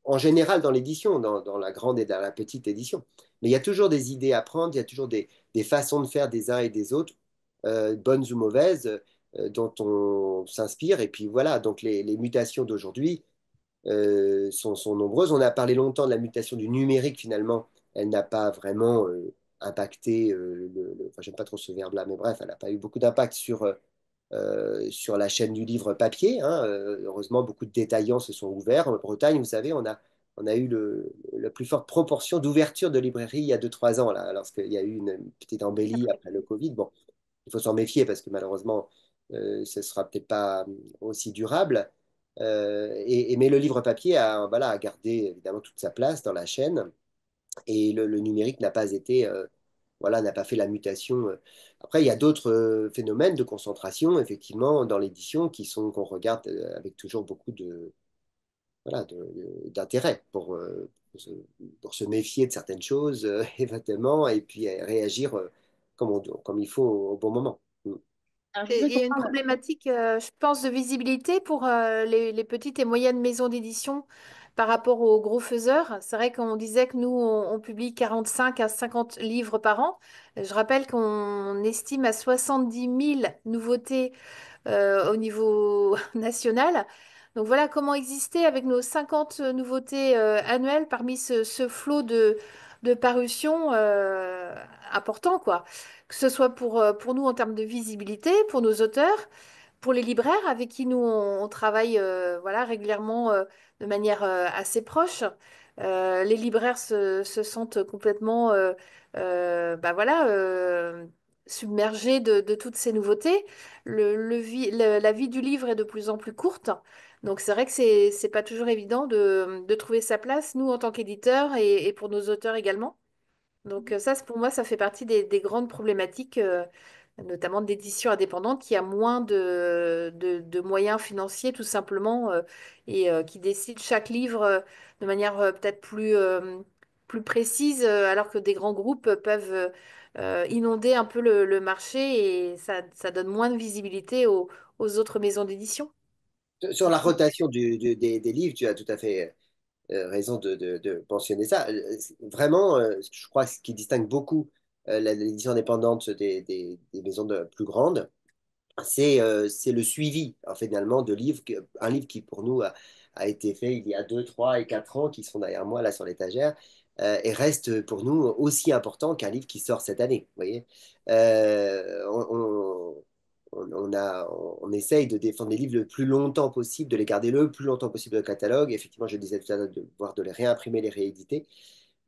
en général dans l'édition, dans la grande et dans la petite édition. Mais il y a toujours des idées à prendre, il y a toujours des façons de faire des uns et des autres, bonnes ou mauvaises, dont on s'inspire. Et puis voilà, donc les mutations d'aujourd'hui sont nombreuses. On a parlé longtemps de la mutation du numérique, finalement. Elle n'a pas vraiment impacté, enfin, j'aime pas trop ce verbe-là, mais bref, elle n'a pas eu beaucoup d'impact sur la chaîne du livre papier, hein. Heureusement, beaucoup de détaillants se sont ouverts. En Bretagne, vous savez, on a eu la plus forte proportion d'ouverture de librairies il y a 2 3 ans, là, lorsqu'il y a eu une petite embellie après le Covid. Bon, il faut s'en méfier parce que malheureusement, ce ne sera peut-être pas aussi durable. Mais le livre papier voilà, a gardé évidemment toute sa place dans la chaîne et le numérique n'a pas été voilà, n'a pas fait la mutation. Après, il y a d'autres phénomènes de concentration, effectivement, dans l'édition qu'on regarde avec toujours beaucoup voilà, d'intérêt pour se méfier de certaines choses, éventuellement, et puis réagir comme il faut au bon moment. Mm. Alors, je voudrais Et il qu'on y a une parle. problématique, je pense, de visibilité pour les petites et moyennes maisons d'édition par rapport aux gros faiseurs. C'est vrai qu'on disait que nous, on publie 45 à 50 livres par an. Je rappelle qu'on estime à 70 000 nouveautés au niveau national. Donc voilà comment exister avec nos 50 nouveautés annuelles parmi ce flot de parutions important, quoi. Que ce soit pour nous en termes de visibilité, pour nos auteurs, pour les libraires avec qui nous on travaille voilà, régulièrement de manière assez proche. Les libraires se sentent complètement bah voilà, submergés de toutes ces nouveautés. La vie du livre est de plus en plus courte. Donc c'est vrai que c'est pas toujours évident de trouver sa place, nous en tant qu'éditeurs et pour nos auteurs également. Donc ça, pour moi, ça fait partie des grandes problématiques, notamment d'édition indépendante, qui a moins de moyens financiers tout simplement et qui décide chaque livre de manière peut-être plus précise, alors que des grands groupes peuvent inonder un peu le marché et ça donne moins de visibilité aux autres maisons d'édition. Sur la rotation des livres, tu as tout à fait raison de mentionner ça. Vraiment, je crois que ce qui distingue beaucoup l'édition indépendante des maisons plus grandes, c'est le suivi, finalement, de livres, un livre qui pour nous a été fait il y a 2, 3 et 4 ans, qui sont derrière moi là sur l'étagère, et reste pour nous aussi important qu'un livre qui sort cette année. Vous voyez. On essaye de défendre les livres le plus longtemps possible, de les garder le plus longtemps possible au catalogue. Effectivement, je disais tout à l'heure, de voir de les réimprimer, les rééditer.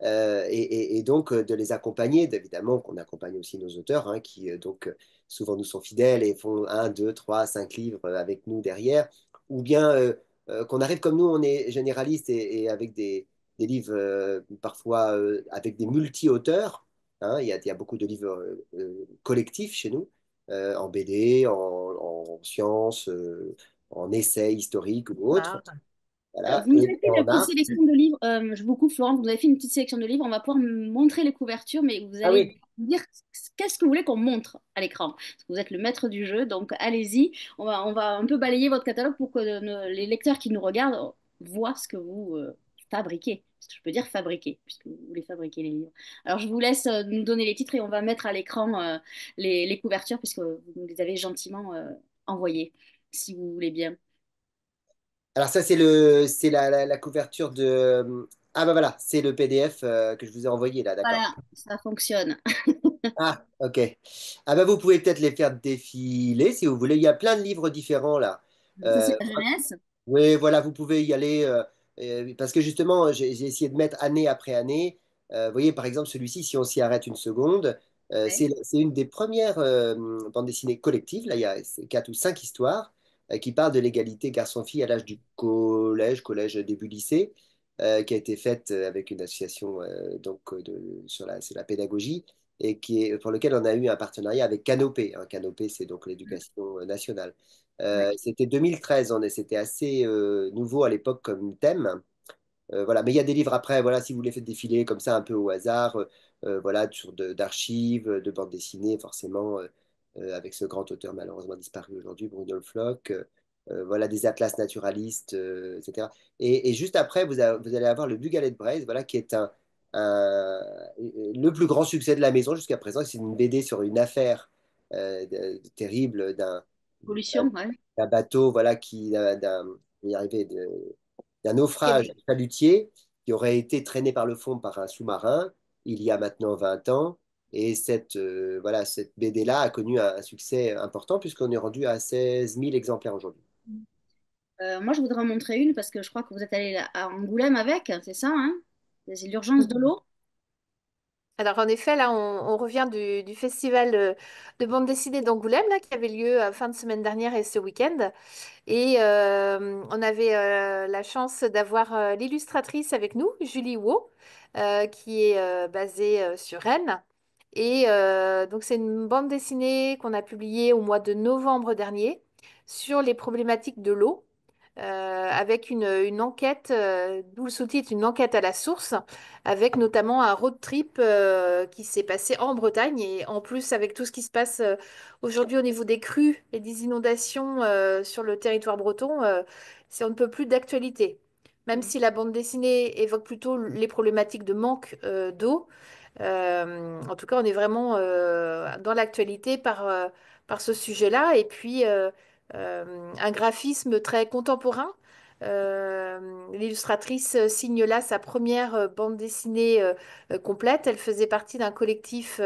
Et donc de les accompagner, évidemment qu'on accompagne aussi nos auteurs, hein, qui donc souvent nous sont fidèles et font un, deux, trois, cinq livres avec nous derrière, ou bien qu'on arrive comme nous, on est généraliste et avec des livres parfois avec des multi-auteurs, hein, il y a beaucoup de livres collectifs chez nous, en BD, en sciences, en essais historiques ou autres, voilà, Vous nous et avez fait une en petite art. sélection de livres. Je vous coupe, Florent. Vous nous avez fait une petite sélection de livres. On va pouvoir montrer les couvertures, mais vous Ah allez oui. dire qu'est-ce que vous voulez qu'on montre à l'écran. Parce que vous êtes le maître du jeu, donc allez-y. On va un peu balayer votre catalogue pour que les lecteurs qui nous regardent voient ce que vous fabriquez. Parce que je peux dire fabriquer, puisque vous voulez fabriquer les livres. Alors, je vous laisse nous donner les titres et on va mettre à l'écran les couvertures, puisque vous nous les avez gentiment envoyées, si vous voulez bien. Alors ça, c'est la couverture de... Ah bah voilà, c'est le PDF que je vous ai envoyé là, d'accord. Voilà, ça fonctionne. Ah, ok. Ah bah vous pouvez peut-être les faire défiler si vous voulez. Il y a plein de livres différents là. Ça, c'est Euh, la jeunesse. oui, voilà, vous pouvez y aller parce que justement, j'ai essayé de mettre année après année. Vous voyez, par exemple, celui-ci, si on s'y arrête une seconde, Ouais. c'est une des premières bandes dessinées collectives. Là, il y a quatre ou cinq histoires qui parlent de l'égalité garçon-fille à l'âge du collège début lycée, qui a été faite avec une association sur la pédagogie et pour lequel on a eu un partenariat avec Canopé, hein. Canopé, c'est donc l'éducation nationale. Ouais. C'était 2013, c'était assez nouveau à l'époque comme thème. Voilà. Mais il y a des livres après, voilà, si vous les faites défiler comme ça un peu au hasard, voilà, d'archives, de bandes dessinées, forcément, avec ce grand auteur malheureusement disparu aujourd'hui, Bruno Le Floch, voilà, des atlas naturalistes, etc. Et juste après, vous allez avoir le Bugalet de Braise, voilà, qui est le plus grand succès de la maison jusqu'à présent. C'est une BD sur une affaire terrible Pollution, ouais. d'un bateau, voilà, il est arrivé d'un naufrage chalutier qui aurait été traîné par le fond par un sous-marin il y a maintenant 20 ans. Et cette BD-là a connu un succès important puisqu'on est rendu à 16 000 exemplaires aujourd'hui. Moi, je voudrais en montrer une parce que je crois que vous êtes allé à Angoulême avec, c'est ça, hein? C'est l'urgence de l'eau. Alors en effet, là, on revient du festival de bande dessinée d'Angoulême, là, qui avait lieu fin de semaine dernière et ce week-end. Et on avait la chance d'avoir l'illustratrice avec nous, Julie Wo, qui est basée sur Rennes. Et donc c'est une bande dessinée qu'on a publiée au mois de novembre dernier sur les problématiques de l'eau. avec une enquête, d'où le sous-titre, une enquête à la source, avec notamment un road trip qui s'est passé en Bretagne. Et en plus, avec tout ce qui se passe aujourd'hui au niveau des crues et des inondations sur le territoire breton, on ne peut plus d'actualité. Même si la bande dessinée évoque plutôt les problématiques de manque d'eau, en tout cas, on est vraiment dans l'actualité par ce sujet-là. Et puis, un graphisme très contemporain. L'illustratrice signe là sa première bande dessinée complète. Elle faisait partie d'un collectif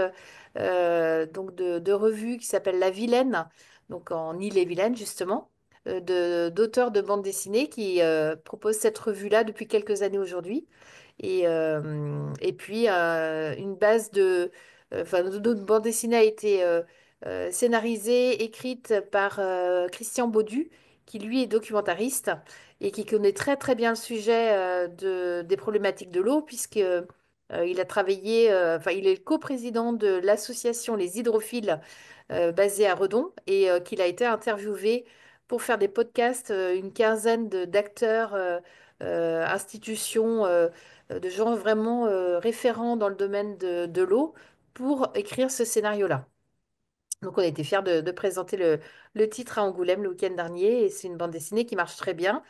donc de revues qui s'appelle La Vilaine, donc en Ille-et-Vilaine justement, d'auteurs de bande dessinée qui proposent cette revue-là depuis quelques années aujourd'hui. Et puis, une base enfin, notre bande dessinée a été scénarisée, écrite par Christian Baudu, qui lui est documentariste et qui connaît très très bien le sujet des problématiques de l'eau, puisque il a travaillé, enfin, il est le coprésident de l'association Les Hydrophiles, basée à Redon, et qu'il a été interviewé pour faire des podcasts, une quinzaine d'acteurs, institutions, de gens vraiment référents dans le domaine de l'eau pour écrire ce scénario-là. Donc on a été fiers de présenter le titre à Angoulême le week-end dernier et c'est une bande dessinée qui marche très bien.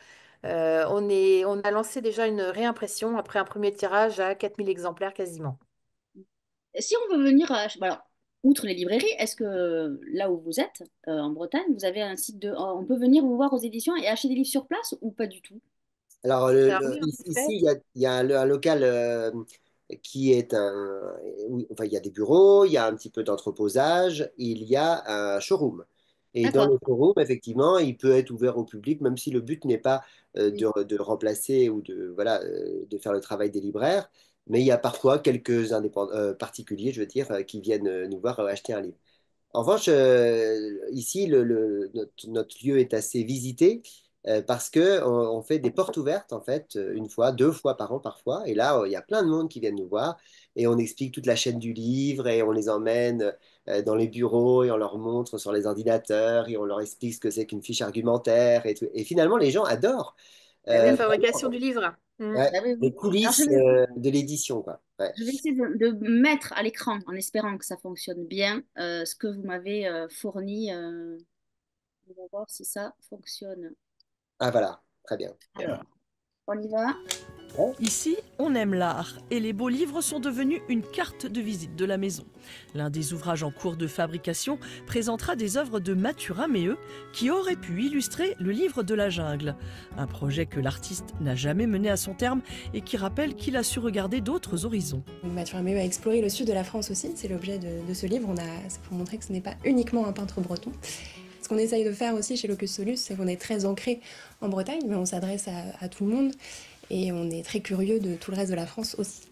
On a lancé déjà une réimpression après un premier tirage à 4000 exemplaires quasiment. Si on veut venir, alors, outre les librairies, est-ce que là où vous êtes, en Bretagne, vous avez un site on peut venir vous voir aux éditions et acheter des livres sur place ou pas du tout? Alors, Alors oui, en ici, effet. il y a un local qui est enfin, il y a des bureaux, il y a un petit peu d'entreposage, il y a un showroom. Et dans D'accord. le showroom, effectivement, il peut être ouvert au public, même si le but n'est pas Oui. de remplacer ou voilà, de faire le travail des libraires. Mais il y a parfois quelques indépendants, particuliers, je veux dire, qui viennent nous voir acheter un livre. En revanche, ici, notre lieu est assez visité parce que on fait des portes ouvertes, en fait, une fois, deux fois par an parfois. Et là, il y a plein de monde qui viennent nous voir et on explique toute la chaîne du livre et on les emmène dans les bureaux et on leur montre sur les ordinateurs et on leur explique ce que c'est qu'une fiche argumentaire et tout. Et finalement, les gens adorent Ah La oui. fabrication du livre. Mm. ouais, Ah oui, les oui. Alors, coulisses de l'édition, quoi. Ouais. je vais essayer de mettre à l'écran, en espérant que ça fonctionne bien, ce que vous m'avez fourni. On va voir si ça fonctionne. Ah, voilà, très bien. Alors, on y va. Ouais. Ici, on aime l'art et les beaux livres sont devenus une carte de visite de la maison. L'un des ouvrages en cours de fabrication présentera des œuvres de Mathurin Méheux qui aurait pu illustrer le livre de la jungle. Un projet que l'artiste n'a jamais mené à son terme et qui rappelle qu'il a su regarder d'autres horizons. Mathurin Méheux a exploré le sud de la France aussi, c'est l'objet de ce livre. C'est pour montrer que ce n'est pas uniquement un peintre breton. Ce qu'on essaye de faire aussi chez Locus Solus, c'est qu'on est très ancré en Bretagne, mais on s'adresse à tout le monde et on est très curieux de tout le reste de la France aussi.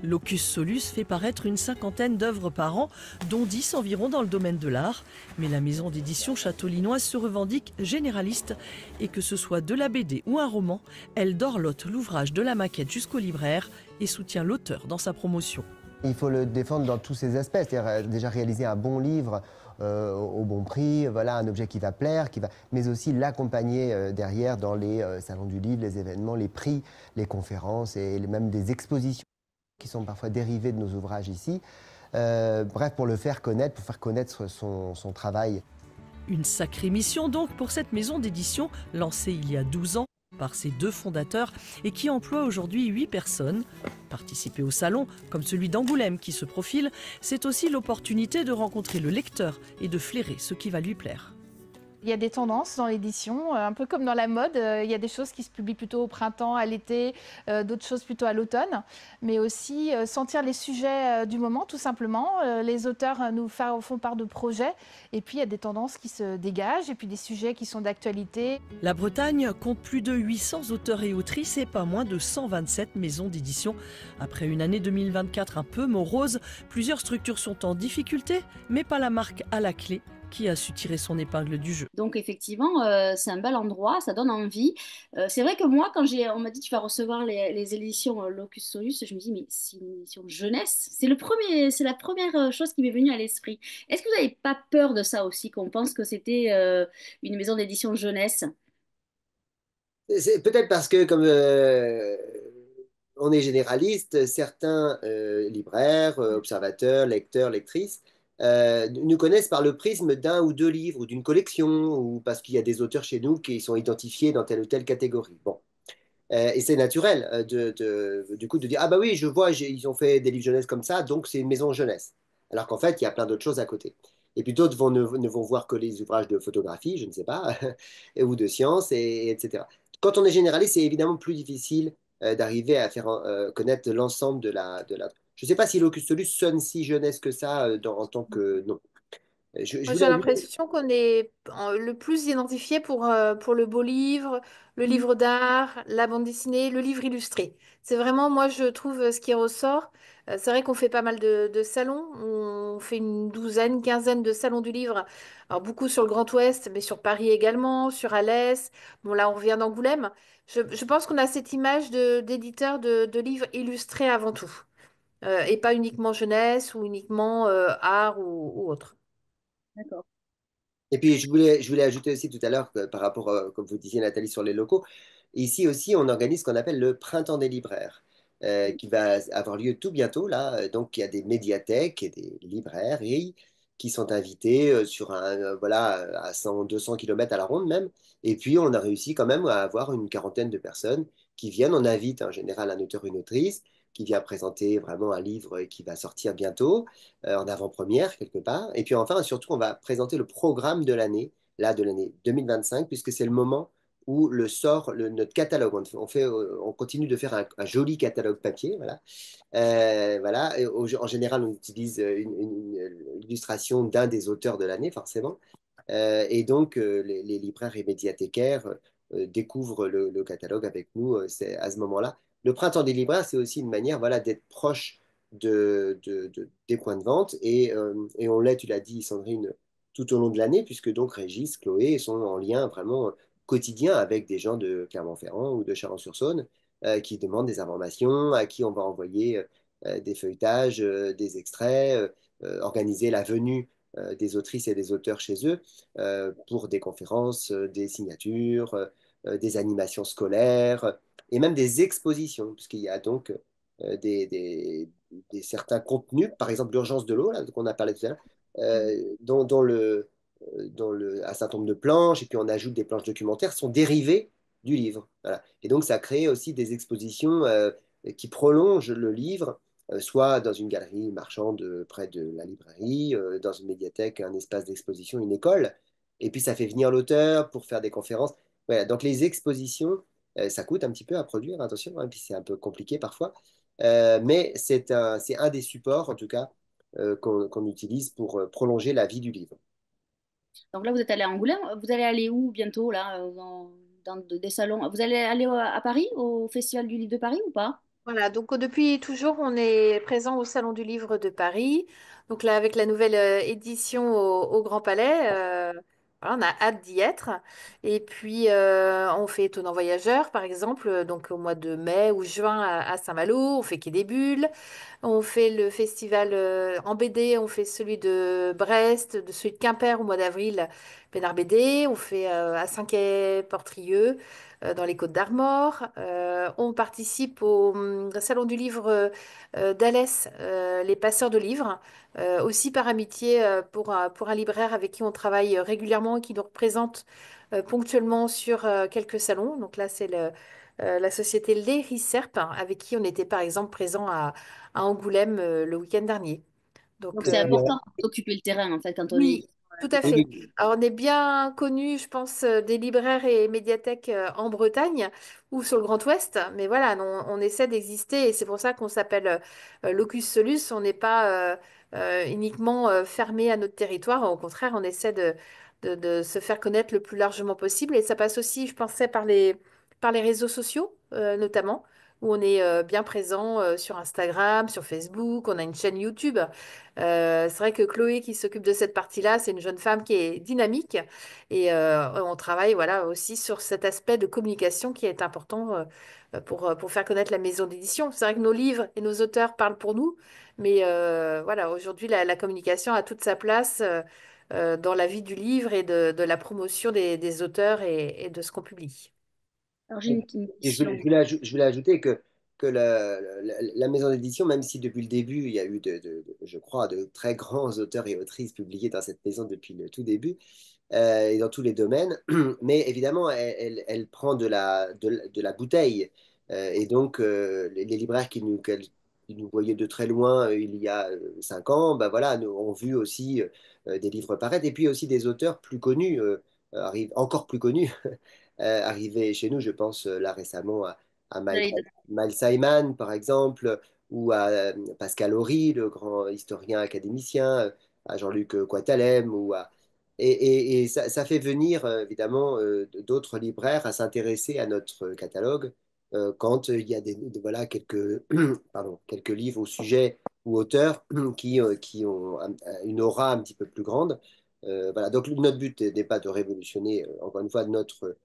Locus Solus fait paraître une cinquantaine d'œuvres par an, dont 10 environ dans le domaine de l'art. Mais la maison d'édition châteaulinoise se revendique généraliste et que ce soit de la BD ou un roman, elle dorlote l'ouvrage de la maquette jusqu'au libraire et soutient l'auteur dans sa promotion. Il faut le défendre dans tous ses aspects, c'est-à-dire déjà réaliser un bon livre au bon prix, voilà, un objet qui va plaire, mais aussi l'accompagner derrière dans les salons du livre, les événements, les prix, les conférences et même des expositions qui sont parfois dérivées de nos ouvrages ici. Bref, pour le faire connaître, pour faire connaître son travail. Une sacrée mission donc pour cette maison d'édition lancée il y a 12 ans par ses deux fondateurs et qui emploie aujourd'hui 8 personnes. Participer au salon, comme celui d'Angoulême qui se profile, c'est aussi l'opportunité de rencontrer le lecteur et de flairer ce qui va lui plaire. Il y a des tendances dans l'édition, un peu comme dans la mode. Il y a des choses qui se publient plutôt au printemps, à l'été, d'autres choses plutôt à l'automne. Mais aussi sentir les sujets du moment, tout simplement. Les auteurs nous font part de projets. Et puis, il y a des tendances qui se dégagent et puis des sujets qui sont d'actualité. La Bretagne compte plus de 800 auteurs et autrices et pas moins de 127 maisons d'édition. Après une année 2024 un peu morose, plusieurs structures sont en difficulté, mais pas la marque à la clé qui a su tirer son épingle du jeu. Donc effectivement, c'est un bel endroit, ça donne envie. C'est vrai que moi, quand on m'a dit tu vas recevoir les éditions Locus Solus, je me dis mais c'est une édition jeunesse. C'est la première chose qui m'est venue à l'esprit. Est-ce que vous n'avez pas peur de ça aussi, qu'on pense que c'était une maison d'édition jeunesse? C'est peut-être parce que comme on est généraliste, certains libraires, observateurs, lecteurs, lectrices nous connaissent par le prisme d'un ou deux livres ou d'une collection ou parce qu'il y a des auteurs chez nous qui sont identifiés dans telle ou telle catégorie. Bon. Et c'est naturel du coup de dire, ah bah oui, je vois, ils ont fait des livres jeunesse comme ça, donc c'est une maison jeunesse. Alors qu'en fait, il y a plein d'autres choses à côté. Et puis d'autres ne vont voir que les ouvrages de photographie, je ne sais pas, ou de sciences, etc. Quand on est généraliste, c'est évidemment plus difficile d'arriver à faire connaître l'ensemble de la. Je ne sais pas si Locus Solus sonne si jeunesse que ça en tant que. Non. Je Moi, voulais j'ai ajouter. l'impression qu'on est le plus identifié pour le beau livre, le livre d'art, la bande dessinée, le livre illustré. C'est vraiment, moi, je trouve ce qui ressort. C'est vrai qu'on fait pas mal de salons. On fait une douzaine, quinzaine de salons du livre. Alors, beaucoup sur le Grand Ouest, mais sur Paris également, sur Alès. Bon, là, on revient d'Angoulême. Je pense qu'on a cette image d'éditeur de livres illustrés avant tout. Et pas uniquement jeunesse ou uniquement art ou autre. D'accord. Et puis, je voulais ajouter aussi tout à l'heure, que par rapport, comme vous disiez, Nathalie, sur les locaux, ici aussi, on organise ce qu'on appelle le Printemps des libraires, qui va avoir lieu tout bientôt, là. Donc, il y a des médiathèques et des librairies qui sont invités sur voilà, à 100, 200 kilomètres à la ronde même. Et puis, on a réussi quand même à avoir une quarantaine de personnes qui viennent. On invite en général un auteur, une autrice, qui vient présenter vraiment un livre qui va sortir bientôt en avant-première quelque part. Et puis enfin, surtout, on va présenter le programme de l'année, là, de l'année 2025, puisque c'est le moment où notre catalogue. On continue de faire un joli catalogue papier, voilà. Voilà. En général, on utilise une illustration d'un des auteurs de l'année, forcément. Et donc, les libraires et médiathécaires découvrent le catalogue avec nous c'est à ce moment-là. Le printemps des libraires, c'est aussi une manière voilà, d'être proche des points de vente. Et on l'est, tu l'as dit, Sandrine, tout au long de l'année, puisque donc Régis, Chloé sont en lien vraiment quotidien avec des gens de Clermont-Ferrand ou de Chalon-sur-Saône qui demandent des informations, à qui on va envoyer des feuilletages, des extraits, organiser la venue des autrices et des auteurs chez eux pour des conférences, des signatures, des animations scolaires et même des expositions, puisqu'il y a donc certains contenus, par exemple l'urgence de l'eau, là, qu'on a parlé tout à l'heure, un certain nombre de planches, et puis on ajoute des planches documentaires, sont dérivées du livre. Voilà. Et donc ça crée aussi des expositions qui prolongent le livre soit dans une galerie marchande près de la librairie, dans une médiathèque, un espace d'exposition, une école. Et puis ça fait venir l'auteur pour faire des conférences. Voilà, donc les expositions, ça coûte un petit peu à produire, attention, hein, puis c'est un peu compliqué parfois. Mais c'est un des supports, en tout cas, qu'on utilise pour prolonger la vie du livre. Donc là, vous êtes allé à Angoulême. Vous allez aller où bientôt, là, dans des salons? Vous allez aller à Paris, au Festival du Livre de Paris ou pas? Voilà, donc depuis toujours, on est présent au Salon du Livre de Paris. Donc là, avec la nouvelle édition au Grand Palais, voilà, on a hâte d'y être. Et puis, on fait Étonnant Voyageur, par exemple, donc au mois de mai ou juin à Saint-Malo. On fait Quai des Bulles. On fait le festival en BD, on fait celui de Brest, de celui de Quimper au mois d'avril, Pénard BD. On fait à Saint-Quay-Portrieux, dans les Côtes-d'Armor. On participe au Salon du livre d'Alès, les passeurs de livres, aussi par amitié pour un libraire avec qui on travaille régulièrement et qui nous représente ponctuellement sur quelques salons. Donc là, c'est la société Les Riserp, hein, avec qui on était par exemple présent à Angoulême le week-end dernier. Donc Donc, c'est important d'occuper le terrain, en fait, quand on est... oui, tout à Oui, fait. oui. Alors, on est bien connu, je pense, des libraires et médiathèques en Bretagne ou sur le Grand Ouest. Mais voilà, on essaie d'exister et c'est pour ça qu'on s'appelle Locus Solus. On n'est pas uniquement fermé à notre territoire. Au contraire, on essaie de se faire connaître le plus largement possible. Et ça passe aussi, je pensais, par les réseaux sociaux, notamment, où on est bien présent sur Instagram, sur Facebook. On a une chaîne YouTube. C'est vrai que Chloé qui s'occupe de cette partie-là, c'est une jeune femme qui est dynamique et on travaille voilà aussi sur cet aspect de communication qui est important pour faire connaître la maison d'édition. C'est vrai que nos livres et nos auteurs parlent pour nous, mais voilà, aujourd'hui la communication a toute sa place dans la vie du livre et de la promotion des auteurs et de ce qu'on publie. Alors, j'ai une Et question. je voulais ajouter que la maison d'édition, même si depuis le début, il y a eu, je crois, de très grands auteurs et autrices publiés dans cette maison depuis le tout début, et dans tous les domaines, mais évidemment, elle prend de la bouteille. Et donc, les libraires qui nous voyaient de très loin il y a 5 ans, bah voilà, ont vu aussi des livres paraître, et puis aussi des auteurs plus connus, encore plus connus, arriver chez nous. Je pense là récemment à J'allais Miles Simon, par exemple, ou à Pascal Horry, le grand historien académicien, à Jean-Luc Coitalem, et ça fait venir évidemment d'autres libraires à s'intéresser à notre catalogue quand il y a voilà, pardon, quelques livres au sujet ou auteurs qui ont une aura un petit peu plus grande. Voilà. Donc notre but n'est pas de révolutionner, encore une fois, notre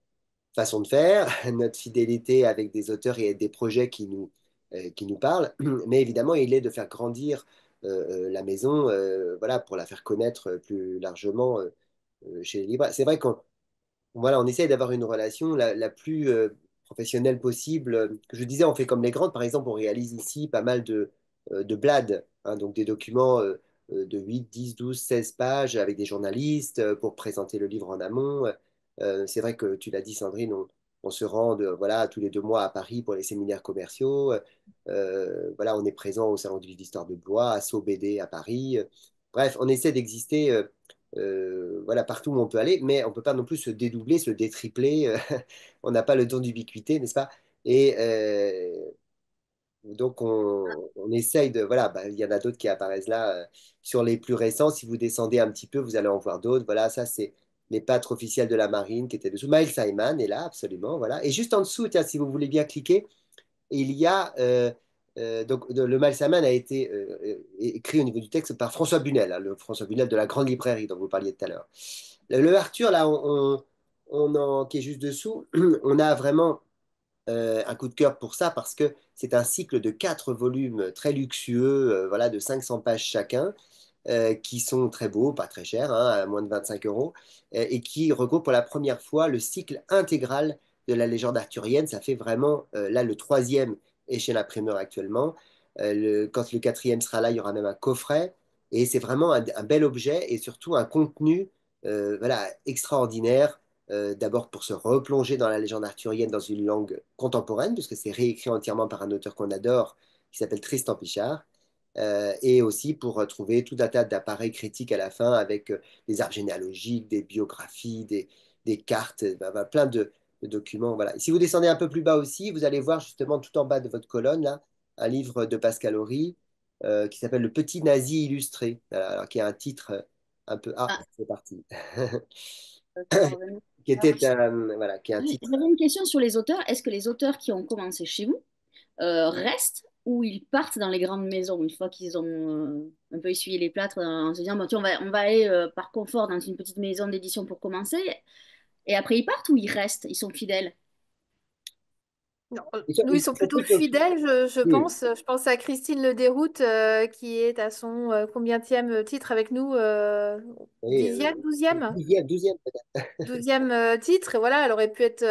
façon de faire, notre fidélité avec des auteurs et des projets qui nous parlent, mais évidemment, il est de faire grandir la maison, voilà, pour la faire connaître plus largement chez les libraires. C'est vrai qu'on voilà, on essaye d'avoir une relation la plus professionnelle possible. Que je disais, on fait comme les grandes, par exemple, on réalise ici pas mal de blad, hein, donc des documents de 8, 10, 12, 16 pages avec des journalistes pour présenter le livre en amont. C'est vrai que tu l'as dit, Sandrine, on se rend voilà, tous les 2 mois à Paris pour les séminaires commerciaux. Voilà, on est présent au Salon du livre d'Histoire de Blois, à Sceaux BD à Paris. Bref, on essaie d'exister voilà, partout où on peut aller, mais on ne peut pas non plus se dédoubler, se détripler. On n'a pas le don d'ubiquité, n'est-ce pas? Et donc, on essaye de. Voilà, bah, il y en a d'autres qui apparaissent là sur les plus récents. Si vous descendez un petit peu, vous allez en voir d'autres. Voilà, ça, c'est les pâtres officiels de la marine qui étaient dessous. Miles Simon est là, absolument. Voilà. Et juste en dessous, tiens, si vous voulez bien cliquer, il y a. Donc, le Miles Simon a été écrit au niveau du texte par François Bunel, hein, le François Bunel de la grande librairie dont vous parliez tout à l'heure. Le Arthur, là, qui est juste dessous, on a vraiment un coup de cœur pour ça parce que c'est un cycle de 4 volumes très luxueux, voilà, de 500 pages chacun, qui sont très beaux, pas très chers, hein, à moins de 25 euros, et qui regroupent pour la première fois le cycle intégral de la légende arthurienne. Ça fait vraiment, là, le troisième est chez l'imprimeur actuellement. Quand le quatrième sera là, il y aura même un coffret. Et c'est vraiment un bel objet et surtout un contenu voilà, extraordinaire. D'abord pour se replonger dans la légende arthurienne dans une langue contemporaine, puisque c'est réécrit entièrement par un auteur qu'on adore, qui s'appelle Tristan Pichard, et aussi pour trouver tout un tas d'appareils critiques à la fin avec des arbres généalogiques, des biographies, des cartes, plein de documents. Voilà. Et si vous descendez un peu plus bas aussi, vous allez voir justement tout en bas de votre colonne, là, un livre de Pascal Horry qui s'appelle Le Petit Nazi illustré, voilà, alors, qui a un titre un peu... Ah, Ah, c'est parti. ça va revenir. Qui était voilà, qui est un titre. J'avais une question sur les auteurs. Est-ce que les auteurs qui ont commencé chez vous restent ou ils partent dans les grandes maisons une fois qu'ils ont un peu essuyé les plâtres en se disant bon, tiens, on va aller par confort dans une petite maison d'édition pour commencer et après ils partent ou ils restent, ils sont fidèles? Non, nous, ils Ils sont sont plutôt plutôt- fidèles, je oui, pense. Je pense à Christine Le Déroute, qui est à son combienième titre avec nous, oui, 10e, 12e? 12e peut-être. 12e titre, et voilà, elle aurait pu être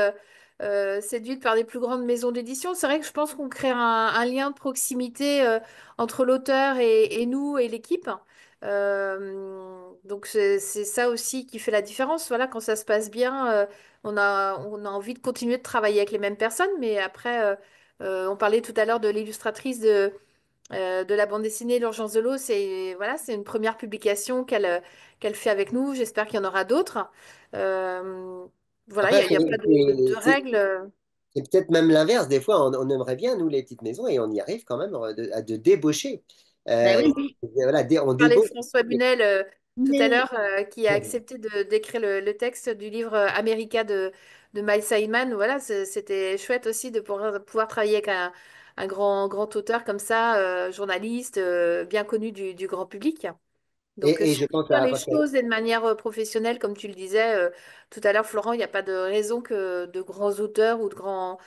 séduite par des plus grandes maisons d'édition. C'est vrai que je pense qu'on crée un lien de proximité entre l'auteur et nous et l'équipe. Donc c'est ça aussi qui fait la différence. Voilà, quand ça se passe bien, on a envie de continuer de travailler avec les mêmes personnes, mais après, on parlait tout à l'heure de l'illustratrice de la bande dessinée L'Urgence de l'eau. C'est voilà, c'est une première publication qu'elle fait avec nous. J'espère qu'il y en aura d'autres. Euh, voilà, il Après, n'y a pas de règles. c'est peut-être même l'inverse. Des fois, on aimerait bien, nous, les petites maisons, et on y arrive quand même à de débaucher. Ben Euh, oui, voilà, on Je parlais de débauche. François Bunel tout à mais l'heure, qui a accepté d'écrire le texte du livre America de Miles Simon. Voilà, c'était chouette aussi de pouvoir travailler avec un grand auteur comme ça, journaliste, bien connu du grand public. Donc, Et si je on peut pense faire à les Pascal. choses et de manière professionnelle, comme tu le disais tout à l'heure, Florent, il n'y a pas de raison que de grands auteurs ou de grands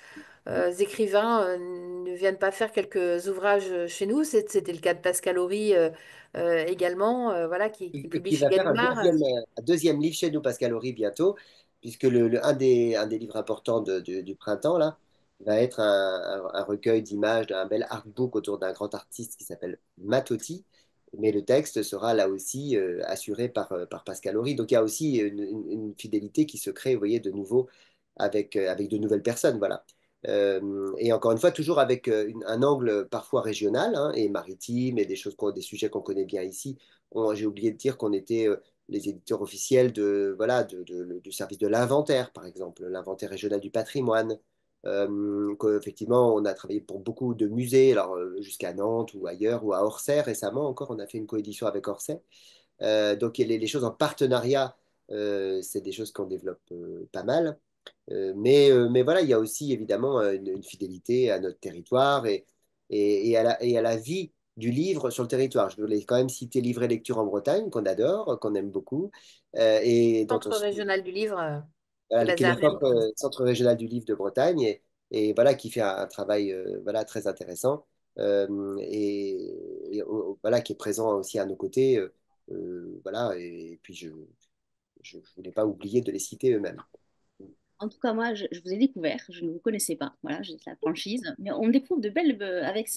écrivains ne viennent pas faire quelques ouvrages chez nous. C'était le cas de Pascal Horry également, voilà, qui Et publie qui chez va faire Gallimard. un deuxième livre chez nous, Pascal Horry, bientôt. puisque un des livres importants du printemps, là, va être un recueil d'images d'un bel artbook autour d'un grand artiste qui s'appelle Matoti. Mais le texte sera là aussi assuré par Pascal Horry. Donc il y a aussi une fidélité qui se crée, vous voyez, de nouveau avec de nouvelles personnes. Voilà. Et encore une fois, toujours avec un angle parfois régional hein, et maritime et des sujets qu'on connaît bien ici. J'ai oublié de dire qu'on était les éditeurs officiels du service de l'inventaire, par exemple, l'inventaire régional du patrimoine. Qu'effectivement, on a travaillé pour beaucoup de musées, alors jusqu'à Nantes ou ailleurs, ou à Orsay récemment encore, on a fait une coédition avec Orsay. Donc les choses en partenariat, c'est des choses qu'on développe pas mal. Mais voilà, il y a aussi évidemment une fidélité à notre territoire et à la vie du livre sur le territoire. Je voulais quand même citer Livre et Lecture en Bretagne, qu'on adore, qu'on aime beaucoup, et dont on Centre régional du livre qui est voilà, qui est basé à le Rennes. centre régional du livre de Bretagne et voilà, qui fait un travail voilà, très intéressant voilà, qui est présent aussi à nos côtés. Voilà, et puis je voulais pas oublier de les citer eux-mêmes. En tout cas, moi, je vous ai découvert, je ne vous connaissais pas, voilà, j'ai la franchise, mais on découvre de belles, avec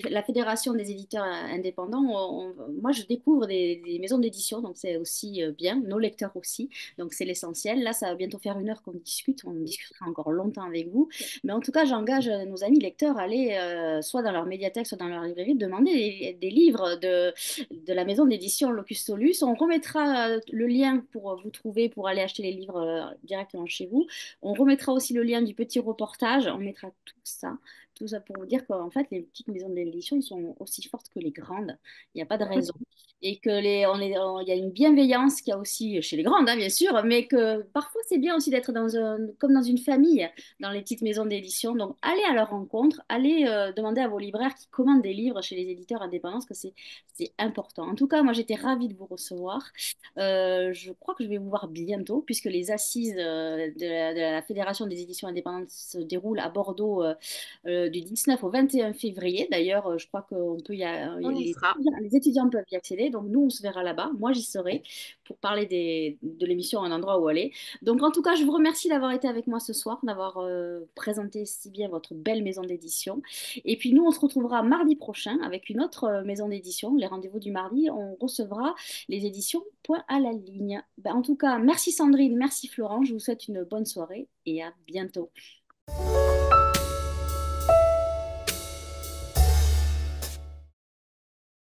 la Fédération des éditeurs indépendants, moi, je découvre des maisons d'édition, donc c'est aussi bien, nos lecteurs aussi, donc c'est l'essentiel. Là, ça va bientôt faire 1 heure qu'on discute, on discutera encore longtemps avec vous, mais en tout cas, j'engage nos amis lecteurs à aller soit dans leur médiathèque, soit dans leur librairie, demander des livres de la maison d'édition Locus Solus. On remettra le lien pour vous trouver, pour aller acheter les livres directement chez vous. On remettra aussi le lien du petit reportage. On mettra tout ça pour vous dire qu'en fait, les petites maisons d'édition sont aussi fortes que les grandes. Il n'y a pas de raison. Et que il y a une bienveillance qu'il y a aussi chez les grandes, hein, bien sûr, mais que parfois c'est bien aussi d'être comme dans une famille, dans les petites maisons d'édition. Donc, allez à leur rencontre, allez demander à vos libraires qui commandent des livres chez les éditeurs indépendants, parce que c'est important. En tout cas, moi, j'étais ravie de vous recevoir. Je crois que je vais vous voir bientôt, puisque les assises de la Fédération des éditions indépendantes se déroulent à Bordeaux du 19 au 21 février. D'ailleurs, je crois qu'on peut On y sera. les étudiants peuvent y accéder. Donc, nous, on se verra là-bas. Moi, j'y serai pour parler de l'émission Un endroit où aller. Donc, en tout cas, je vous remercie d'avoir été avec moi ce soir, d'avoir présenté si bien votre belle maison d'édition. Et puis, nous, on se retrouvera mardi prochain avec une autre maison d'édition. Les rendez-vous du mardi, on recevra les éditions Point à la ligne. Ben, en tout cas, merci Sandrine, merci Florent. Je vous souhaite une bonne soirée et à bientôt.